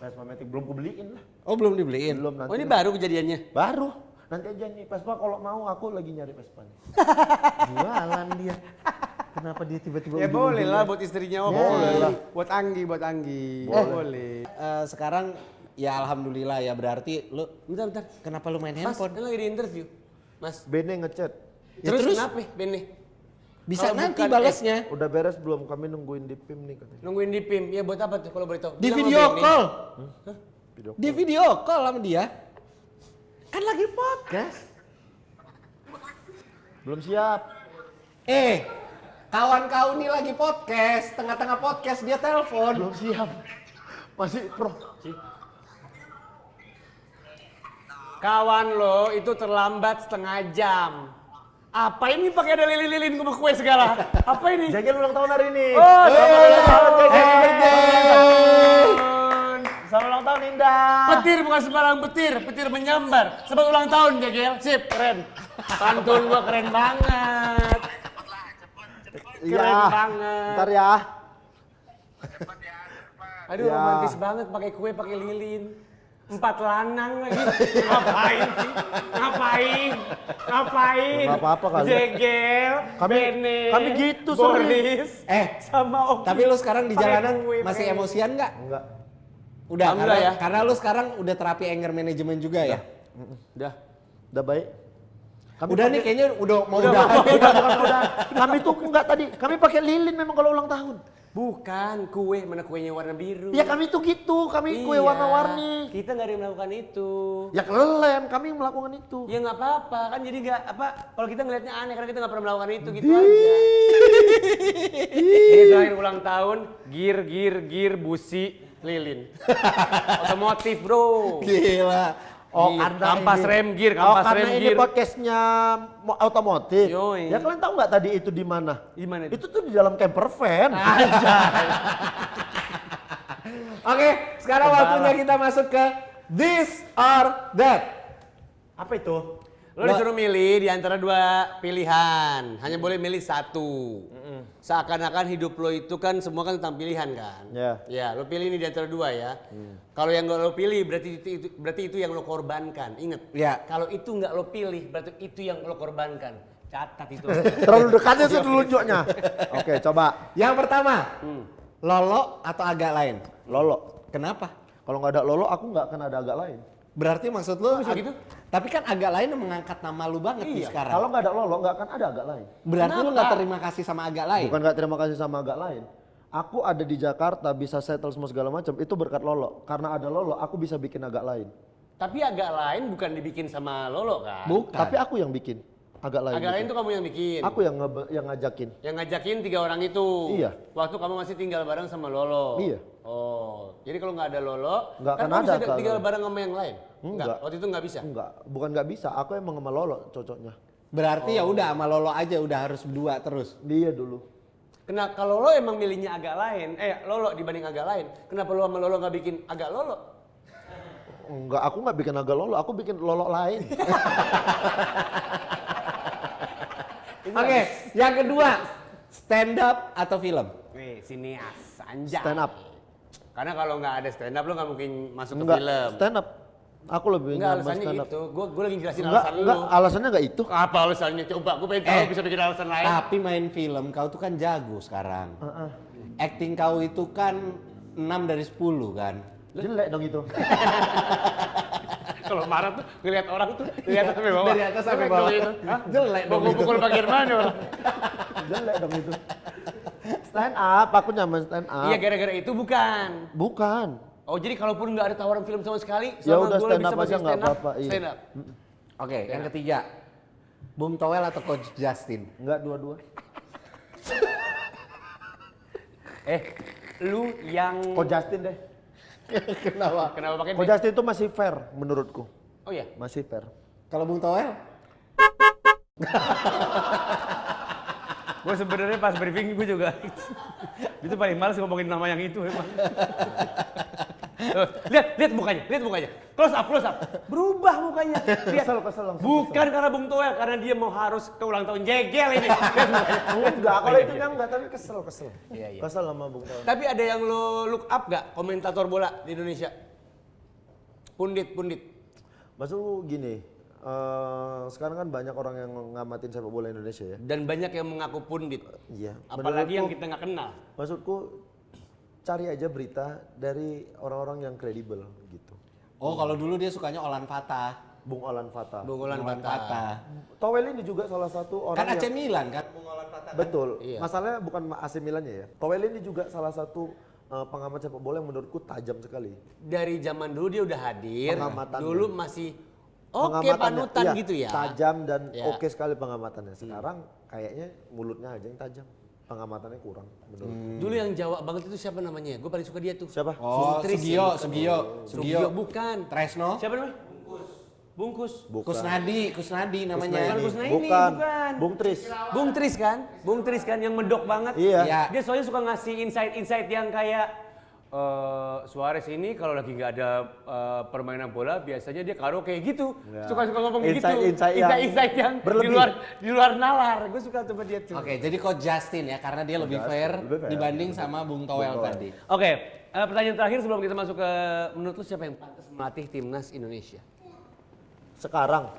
Vespa Matic belum kubeliin lah. Oh belum dibeliin? Belum nanti. Oh ini baru kejadiannya? Baru. Nanti aja nih Vespa kalau mau, aku lagi nyari Vespa nih. Jualan dia. Kenapa dia tiba-tiba Ya boleh lah buat istrinya. Oh, boleh lah. Buat Anggi. Boleh. Sekarang ya alhamdulillah ya berarti lu Bentar. kenapa lu main Mas, handphone? kan lagi di interview. Mas. Bene ngechat. Ya terus terus? kenapa Bene? Bisa Kalau nanti bukan balasnya. Udah beres belum? Kami nungguin di PIM nih katanya. Nungguin di PIM. Ya buat apa tuh kalau boleh tahu? Di Bilang video sama Bene. call. Video Di video call sama dia. Kan lagi podcast. belum siap. Kawan kau nih lagi podcast, tengah-tengah podcast dia telepon. Belum siap. Masih pro. Kawan lo itu terlambat setengah jam. Apa ini pakai ada lilin-lilin sama kue segala? Apa ini? Jagel ulang tahun hari ini. Oh, selamat ulang tahun, Selamat ulang tahun Indah. Petir bukan sembarang petir menyambar. Selamat ulang tahun Jagel, sip, keren. Pantun gua keren banget. Keren banget. Ntar ya. Aduh Ya. romantis banget pakai kue, pakai lilin. 4 lanang lagi. Ngapain sih? Ngapain? Nggak apa-apa kali. Jegel, Kami- Bene, kami gitu, Boris, sorry. sama Oki. Tapi lu sekarang di Pakai jalanan kue, masih pakai- emosian nggak? Enggak. Udah, Alhamdulillah ya. karena lu sekarang udah terapi anger management juga ya? Udah baik. Udah nih kayaknya udah mau Udah. Kami tuh enggak tadi. Kami pakai lilin memang kalau ulang tahun. Bukan kue, mana kuenya warna biru. Ya kami tuh gitu, kami kue Iya, warna-warni. Kita nggak ada yang melakukan itu. Ya kelelen, kami melakukan itu. Ya nggak apa-apa kan, jadi nggak apa. Kalau kita ngelihatnya aneh karena kita nggak pernah melakukan itu gitu aja. Ini terakhir ulang tahun, gear busi lilin. Otomotif bro. Gila. Kampas rem gear, kampas rem karena ini gear. podcastnya otomotif. Yoi. Ya kalian tahu nggak tadi itu di mana? Di mana itu? Itu tuh di dalam camper van. Oke, sekarang waktunya kita masuk ke This or That. Apa itu? Lo disuruh milih di antara dua pilihan, hanya boleh milih satu. Seakan-akan hidup lo itu kan semua kan tentang pilihan kan. Ya. Ya, lo pilih ini di antara dua ya. Kalau yang nggak lo pilih berarti itu yang lo korbankan. Ingat. Ya. Kalau itu nggak lo pilih berarti itu yang lo korbankan. Catat itu. Terlalu dekatnya sih telunjuknya. Oke, coba. Yang pertama, Lolo atau agak lain? Lolo. Kenapa? Kalau nggak ada Lolo, aku nggak akan ada agak lain. Berarti maksud lu Bisa gitu? Tapi kan agak lain yang mengangkat nama lu banget nih sekarang. Kalau nggak ada Lolo, nggak akan ada agak lain. Berarti lu Kenapa? nggak terima kasih sama agak lain? Bukan nggak terima kasih sama agak lain. Aku ada di Jakarta bisa settle semua segala macam itu berkat Lolo. Karena ada Lolo, aku bisa bikin agak lain. Tapi agak lain bukan dibikin sama Lolo kan? Bukan. Tapi aku yang bikin agak lain. Agak lain bikin. tuh kamu yang bikin. Aku yang ngajakin. Yang ngajakin 3 orang itu. Iya. Waktu kamu masih tinggal bareng sama Lolo. Iya. Oh, jadi kalau nggak ada Lolo, Nggak kan akan kamu ada bisa kalau- tinggal bareng sama yang lain. Enggak. Waktu itu nggak bisa. Enggak, bukan nggak bisa. Aku emang sama Lolo cocoknya. Berarti ya udah sama Lolo aja udah harus berdua terus. Dia dulu. Kalau lo emang milihnya agak lain, Lolo dibanding agak lain, kenapa lo sama Lolo nggak bikin agak Lolo? Enggak, aku nggak bikin agak Lolo, aku bikin Lolo lain. Oke, yang kedua, stand up atau film? Nih, sinias, anjay. Stand up. Karena kalau nggak ada stand up lo nggak mungkin masuk Enggak, ke film. stand up. Aku lebih Enggak, nyaman alasannya stand up. gitu. Gue lagi jelasin Enggak, alasan enggak, lo. alasannya enggak itu. Apa alasannya? Coba, gue pengen tahu bisa bikin alasan lain. Tapi main film kau tuh kan jago sekarang. Acting kau itu kan 6 dari 10 kan. Jelek dong itu. Kalau marah tuh ngeliat orang tuh dari atas sampai bawah. Dari atas sampai Jelek bawah. dong itu. Hah? Jelek dong Mau itu. pukul bagian mana orang? Jelek dong itu. Stand up, aku nyaman stand up. Iya, gara-gara itu bukan. Bukan. Oh, jadi kalaupun nggak ada tawaran film sama sekali, Ya selama udah gue stand bisa up masih aja nggak stand up, apa-apa, iya. stand up. Oke, yang ketiga. Bung Toel atau Coach Justin? Enggak dua-dua. Lu yang... Ko Justin deh. Kenapa? Kenapa pakai Ko D? Justin itu masih fair menurutku. Oh iya? Masih fair. Kalau Bung Toel? Gue sebenarnya pas briefing gue juga itu paling males ngomongin nama yang itu emang. Lihat mukanya. Close up. Berubah mukanya. Lihat. Kesel langsung. Bukan karena Bung Toel, karena dia mau harus ke ulang tahun jegel ini. Lihat mukanya. Enggak, kalau itu enggak, tapi kesel. Iya. Kesel sama Bung Toel. Tapi ada yang lo look up gak komentator bola di Indonesia? Pundit. Maksud lu gini, sekarang kan banyak orang yang ngamatin sepak bola Indonesia ya. Dan banyak yang mengaku pundit. Iya. Apalagi yang Menurutku- kita nggak kenal. Maksudku cari aja berita dari orang-orang yang kredibel gitu. Oh, kalau dulu dia sukanya Olan Fatah. Bung Olan Fata. Bung Olan Olan Fatah. Fatah. Towel ini juga salah satu orang Kan AC yang Milan kan? Bung Olan Fatah. betul. Iya. Masalahnya bukan AC Milannya ya. Towel ini juga salah satu pengamat sepak bola yang menurutku tajam sekali. Dari zaman dulu dia udah hadir. Pengamatannya. Dulu masih oke Pengamatannya, panutan iya, gitu ya. Tajam dan Ya. oke sekali pengamatannya. Sekarang kayaknya mulutnya aja yang tajam. Pengamatannya kurang menurut. Dulu yang Jawa banget itu siapa namanya? Gue paling suka dia tuh. Siapa? Oh, Sutris Sugio. Sugio bukan. Tresno. Siapa namanya? Bungkus. Kusnadi namanya. Bukan Kusnaidi, Bukan. bukan. Bung Tris. Bung Tris kan yang medok banget. Iya. Iya. Dia soalnya suka ngasih insight-insight yang kayak Suarez ini kalau lagi nggak ada permainan bola biasanya dia karaoke gitu. Suka-suka ngomong gitu. Insight yang berlebih. di luar nalar. Gue suka sama dia tuh. Oke, jadi Coach Justin ya karena dia lebih fair dibanding sama Bung Toel tadi. Oke, pertanyaan terakhir sebelum kita masuk ke menurut lu siapa yang pantas melatih timnas Indonesia? Sekarang.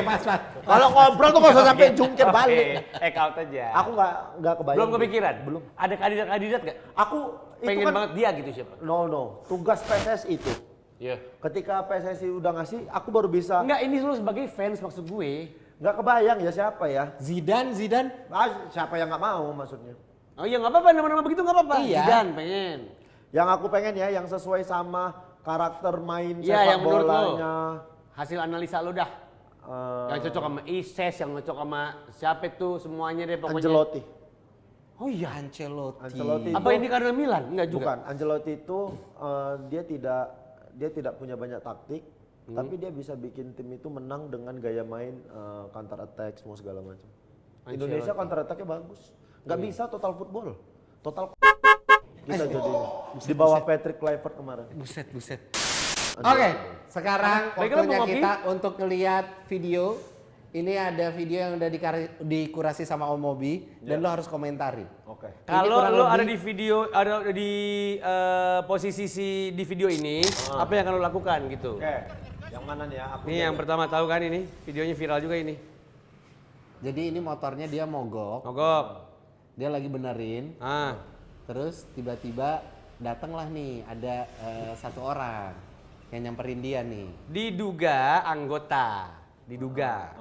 Mas. Kalau ngobrol tuh nggak usah sampai jungkir balik. Out aja. Aku nggak kebayang. Belum kepikiran? Belum. Ada kandidat gak? Aku itu Pengen kan, banget dia gitu siapa? No. Tugas PSSI itu. Iya. Ketika PSSI udah ngasih, aku baru bisa. Enggak, ini lu sebagai fans maksud gue. Nggak kebayang ya siapa ya. Zidane. Siapa yang nggak mau maksudnya. Oh iya nggak apa-apa, nama-nama begitu nggak apa-apa. Iya. Zidane pengen. Yang aku pengen ya, yang sesuai sama karakter main Iya, sepak yang menurut lo. bolanya. Hasil analisa lo dah. Yang cocok sama Ises, yang cocok sama siapa itu semuanya deh pokoknya. Ancelotti. Oh iya. Ancelotti Apa itu- ini karena Milan? Enggak juga. Bukan, Ancelotti itu dia tidak punya banyak taktik, tapi dia bisa bikin tim itu menang dengan gaya main counter attack semua segala macam. Indonesia counter attacknya bagus, nggak bisa total football, total kita jadi di bawah Patrick Kluivert kemarin. Buset. Oke, sekarang Baik, lo waktunya mau ngopi? kita untuk ngelihat video. Ini ada video yang udah dikurasi sama Om Mobi dan lo harus komentari. Oke. Kalau kurang lo lebih- ada di video, ada di posisi di video ini, apa yang akan lo lakukan gitu? Oke, yang mana nih ya? Aku Ini yang pertama tahu kan ini, videonya viral juga ini. Jadi ini motornya dia mogok, Mogok. dia lagi benerin, Ah, terus tiba-tiba datanglah nih ada satu orang yang nyamperin dia nih. diduga anggota, diduga.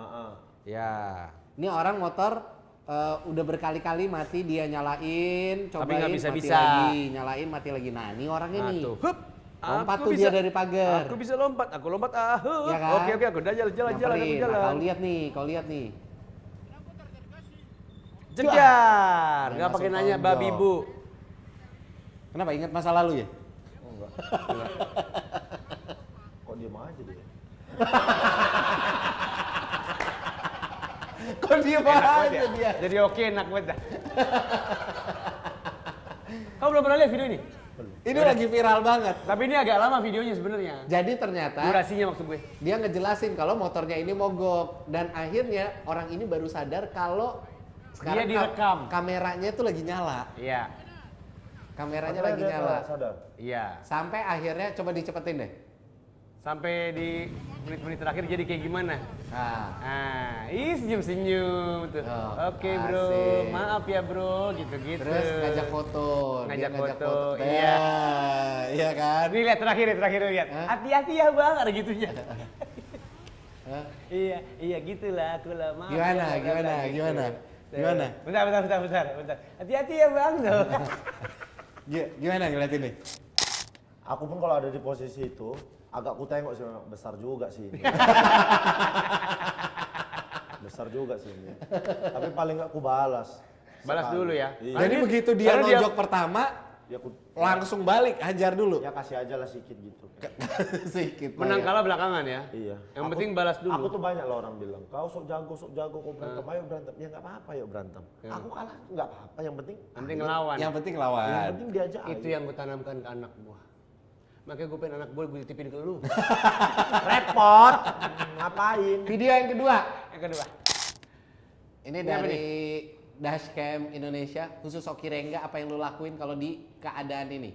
Ya. Ini orang motor udah berkali-kali mati dia nyalain, Tapi cobain nggak mati bisa-bisa. lagi, nyalain mati lagi. Nah ini orangnya Nah, nih. tuh. Hup. Lompat Aku tuh dia dari pagar. Aku bisa lompat, aku lompat. Hup. Ya kan? Oke, aku udah jalan, aku Nyamperin. jalan. Nah, kau lihat nih. Jejar, nggak Langsung pakai nanya tonjok. babi bu. Kenapa ingat masa lalu ya? Oh, enggak. Kok diem aja dia? Kok dia aja dia? Jadi oke, enak banget dah. Kamu belum pernah lihat video ini? Ini lagi viral banget. Tapi ini agak lama videonya sebenarnya. Jadi ternyata Durasinya maksud gue. dia ngejelasin kalau motornya ini mogok dan akhirnya orang ini baru sadar kalau sekarang Dia direkam. kameranya tuh lagi nyala. Iya, Kameranya Akhirnya lagi dia nyala. sadar. iya. Sampai akhirnya coba dicepetin deh. Sampai di menit-menit terakhir jadi kayak gimana? Nah, Ah, ih senyum-senyum tuh. Oh, Oke bro, asik. maaf ya bro, gitu-gitu. terus ngajak foto. Dia Ngajak foto, iya. iya. Iya kan? Ini lihat terakhir lihat. Hah? Hati-hati ya bang, ada gitunya. Hah? Iya gitulah aku lah. Maaf Gimana, ya, gimana, gitu. gimana? Gimana? Bentar. Hati-hati ya bang tuh. Gimana ngeliat ini? Aku pun kalau ada di posisi itu, agak ku tengok sih, besar juga sih ini. Besar juga sih ini. Tapi paling nggak ku balas. Balas Sekali. dulu ya. Iya. Jadi Karena begitu dia karena dia- nojok pertama, Ya ku langsung balik, hajar dulu. ya kasih aja lah sedikit gitu. Sedikit. Menang Maya. kalah belakangan ya. Iya. Yang penting balas dulu. Aku tuh banyak lah orang bilang, kau sok jago, kau berantem, ayo berantem. Ya nggak apa-apa, yuk berantem. Aku kalah nggak apa-apa, yang penting. Penting ayo. ngelawan. Yang penting lawan. Yang penting diajak. Itu ayo. yang gue tanamkan ke anak buah. Makanya gue pengen anak buah gue titipin ke lu. Repot. Ngapain? Video yang kedua. Yang kedua. Ini Ini apa dari Dashcam Indonesia, khusus Oki Rengga, apa yang lu lakuin kalau di keadaan ini?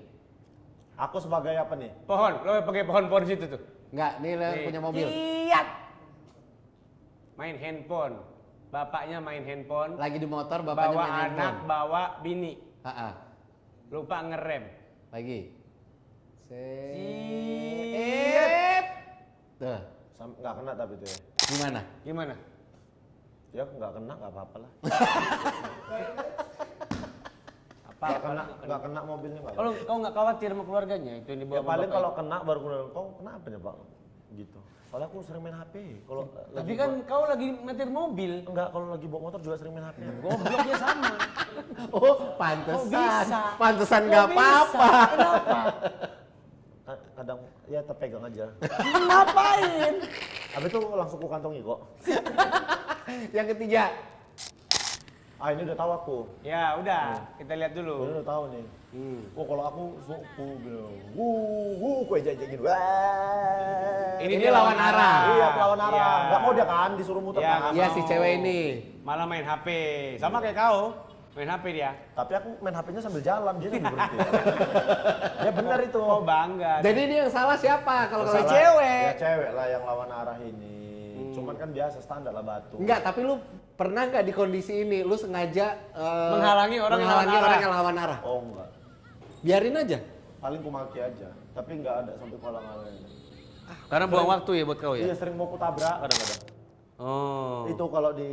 Aku sebagai apa nih? Pohon, lo pakai pohon-pohon situ tuh. Enggak, nih lo Nih. punya mobil. Lihat. Main handphone. Bapaknya main handphone. Lagi di motor, bapaknya Bawa main anak, handphone. bawa bini. Ha-ha. Lupa ngerem. Lagi. Siap. Tuh, Nggak kena tapi tuh ya. gimana? Gimana? Ya nggak kena nggak apa-apa lah. Apa? Nggak kena mobilnya nggak. Kalau kau nggak khawatir sama keluarganya itu yang dibawa Ya sama paling bapak kalau itu. kena baru kemudian kau kenapa ya pak? Gitu. Kalau aku sering main HP. Kalau Tapi kan kau lagi nyetir mobil. enggak kalau lagi bawa motor juga sering main HP. Gobloknya sama. Oh, Kok pantesan. bisa? Pantesan Kok nggak bisa? apa-apa. Kenapa? Kadang ya terpegang aja. Ngapain? Habis itu langsung ku kantongi kok. Yang ketiga, Ah ini udah tahu aku. Ya udah, kita lihat Ini dulu. udah tahu nih. Oh kalau aku suku bilang, ku ejek-ejekin. Wah. Ini Ini dia lawan lawan arah. Iya lawan arah. Iya. Nggak mau dia kan disuruh muter Iya, kan. iya mau. si cewek ini. Malah main HP. Sama kayak kau. Main HP dia. Tapi aku main HP-nya sambil jalan, dia sambil berhenti. Ya benar itu. Oh bangga. Jadi ini yang salah siapa? Kalau Si kalau cewek. Ya cewek lah yang lawan arah ini. Cuman kan biasa standar lah batu. Enggak, tapi lu pernah nggak di kondisi ini? Lu sengaja Menghalangi orang yang lawan arah. orang yang lawan arah. Oh enggak. Biarin aja. Paling ku maki aja. Tapi enggak ada sampai kolang-kaling. Karena buang waktu ya buat kau Iya ya. sering mau ku tabrak kadang-kadang. Oh. Itu kalau di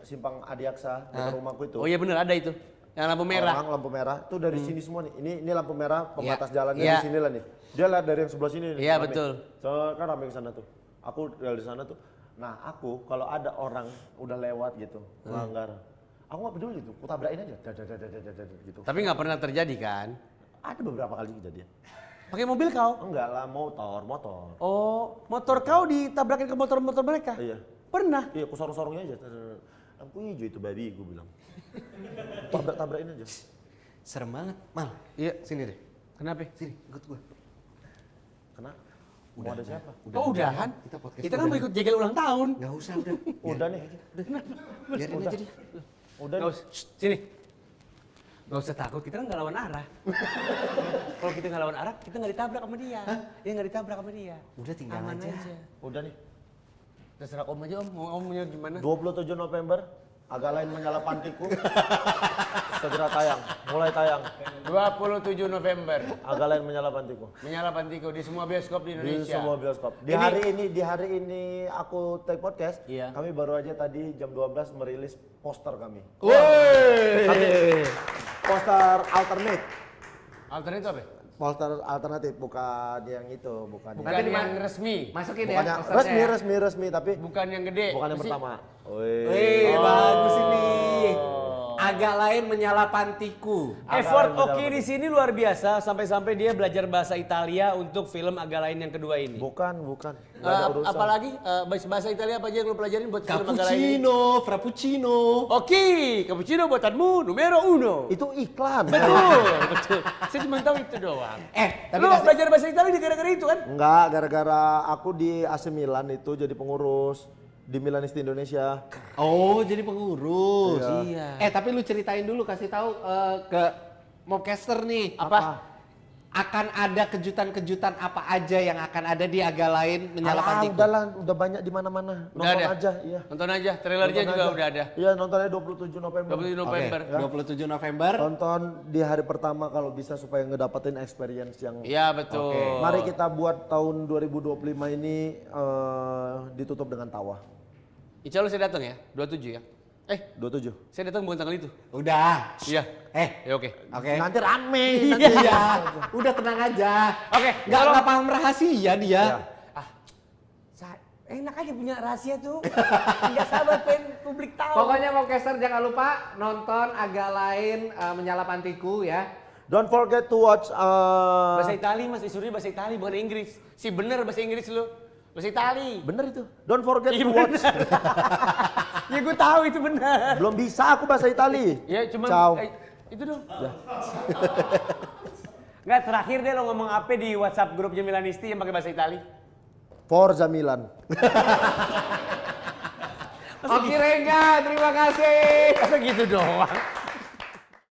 Simpang Adiaksa dekat rumahku itu. Oh iya bener ada itu. Yang lampu merah. Orang lampu merah tuh dari sini semua nih. Ini lampu merah pembatas jalannya Iya. di sini lah nih. Dia lihat dari yang sebelah sini nih. Iya, rame. betul. So, kan rame ke sana tuh. Aku dari sana tuh. Nah, aku kalau ada orang udah lewat gitu, melanggar. Aku nggak peduli tuh, aku tabrakin aja. Gitu. Tapi nggak pernah terjadi kan? Ada beberapa kali kejadian. Pakai mobil kau? Enggak lah, motor. Oh, motor kau ditabrakin ke motor-motor mereka? Iya. Pernah? Iya, aku sorong-sorongnya aja. Lampu hijau itu babi, gue bilang. Tabrakin aja. Serem banget. Mal, Iya. sini deh. Kenapa? Sini, ikut gua. Kena? Mau ada siapa? Oh, udahan? Kita podcast Kita kan mau ikut jegal ulang tahun. Nggak usah, udah. Udah nih. Biarin aja dia. Udah Nggak nih. usah, shh, sini. Gak usah takut, kita kan nggak lawan arah. Kalau kita nggak lawan arah, kita nggak ditabrak sama dia. Dia nggak ditabrak sama dia. Udah tinggal Aman aja. Udah nih. Terserah om aja om, mau omnya gimana? 27 November, agak lain menyala pantiku. Segera tayang, mulai tayang. 27 November, Agak lain menyala pantiku. menyala Pantiko di semua bioskop di Di Indonesia. semua bioskop. Di hari ini aku take podcast. Iya. Kami baru aja tadi jam 12 merilis poster kami. Woi. Poster alternate. Alternate itu apa? Poster alternatif bukan yang itu, bukan Bukan yang, yang resmi, Masukin bukan ya. yang posternya ya. resmi tapi bukan yang gede. bukan yang Mesti- pertama. Wih, bagus ini. Agak lain menyala pantiku. Effort Agak Oki di sini luar biasa sampai-sampai dia belajar bahasa Italia untuk film Agak Lain yang kedua ini. Bukan. Nggak ada urusan. Apalagi bahasa Italia apa aja yang lu pelajarin buat film Agak Lain ini? Cappuccino, frappuccino. Oke, cappuccino buatanmu numero 1. Itu iklan. Betul. Saya cuma tahu itu doang. Tapi Lu belajar bahasa Italia di gara-gara itu kan? Enggak, gara-gara aku di AC Milan itu jadi pengurus di Milanisti Indonesia. Oh, jadi pengurus. Iya. Tapi lu ceritain dulu, kasih tahu ke Mobcaster nih. Apa? Akan ada kejutan-kejutan apa aja yang akan ada di Agak Lain menyala pantiku? Udah banyak di mana-mana. Udah Nonton ada? aja, iya. Nonton aja, trailernya Nonton juga aja. udah ada. Iya, nontonnya 27 November. 27 November. Ya. 27 November. Tonton di hari pertama kalau bisa supaya ngedapetin experience yang Iya betul. mari kita buat tahun 2025 ini ditutup dengan tawa. Insya Allah saya datang ya, 27 ya. 27. Saya datang bukan tanggal itu. Udah. Iya. Eh, Ya oke. oke. Nanti rame. Iya. Udah tenang aja. Oke, Nggak paham rahasia dia. Ya. Enak aja punya rahasia tuh. Enggak sabar pengen publik tahu. Pokoknya Mobcaster jangan lupa nonton Agak Lain menyala pantiku ya. Don't forget to watch Bahasa Itali Mas Isuri bahasa Itali bukan Inggris. Si bener bahasa Inggris lu. Bahasa Itali. bener itu. Don't forget Iya to watch. Ya gue tahu itu benar. Belum bisa aku bahasa Itali. Ya cuma Ciao. itu dong. Enggak terakhir deh lo ngomong apa di WhatsApp grupnya Milanisti yang pakai bahasa Itali? Forza Milan. Oke Rengga, terima kasih. Masa gitu doang?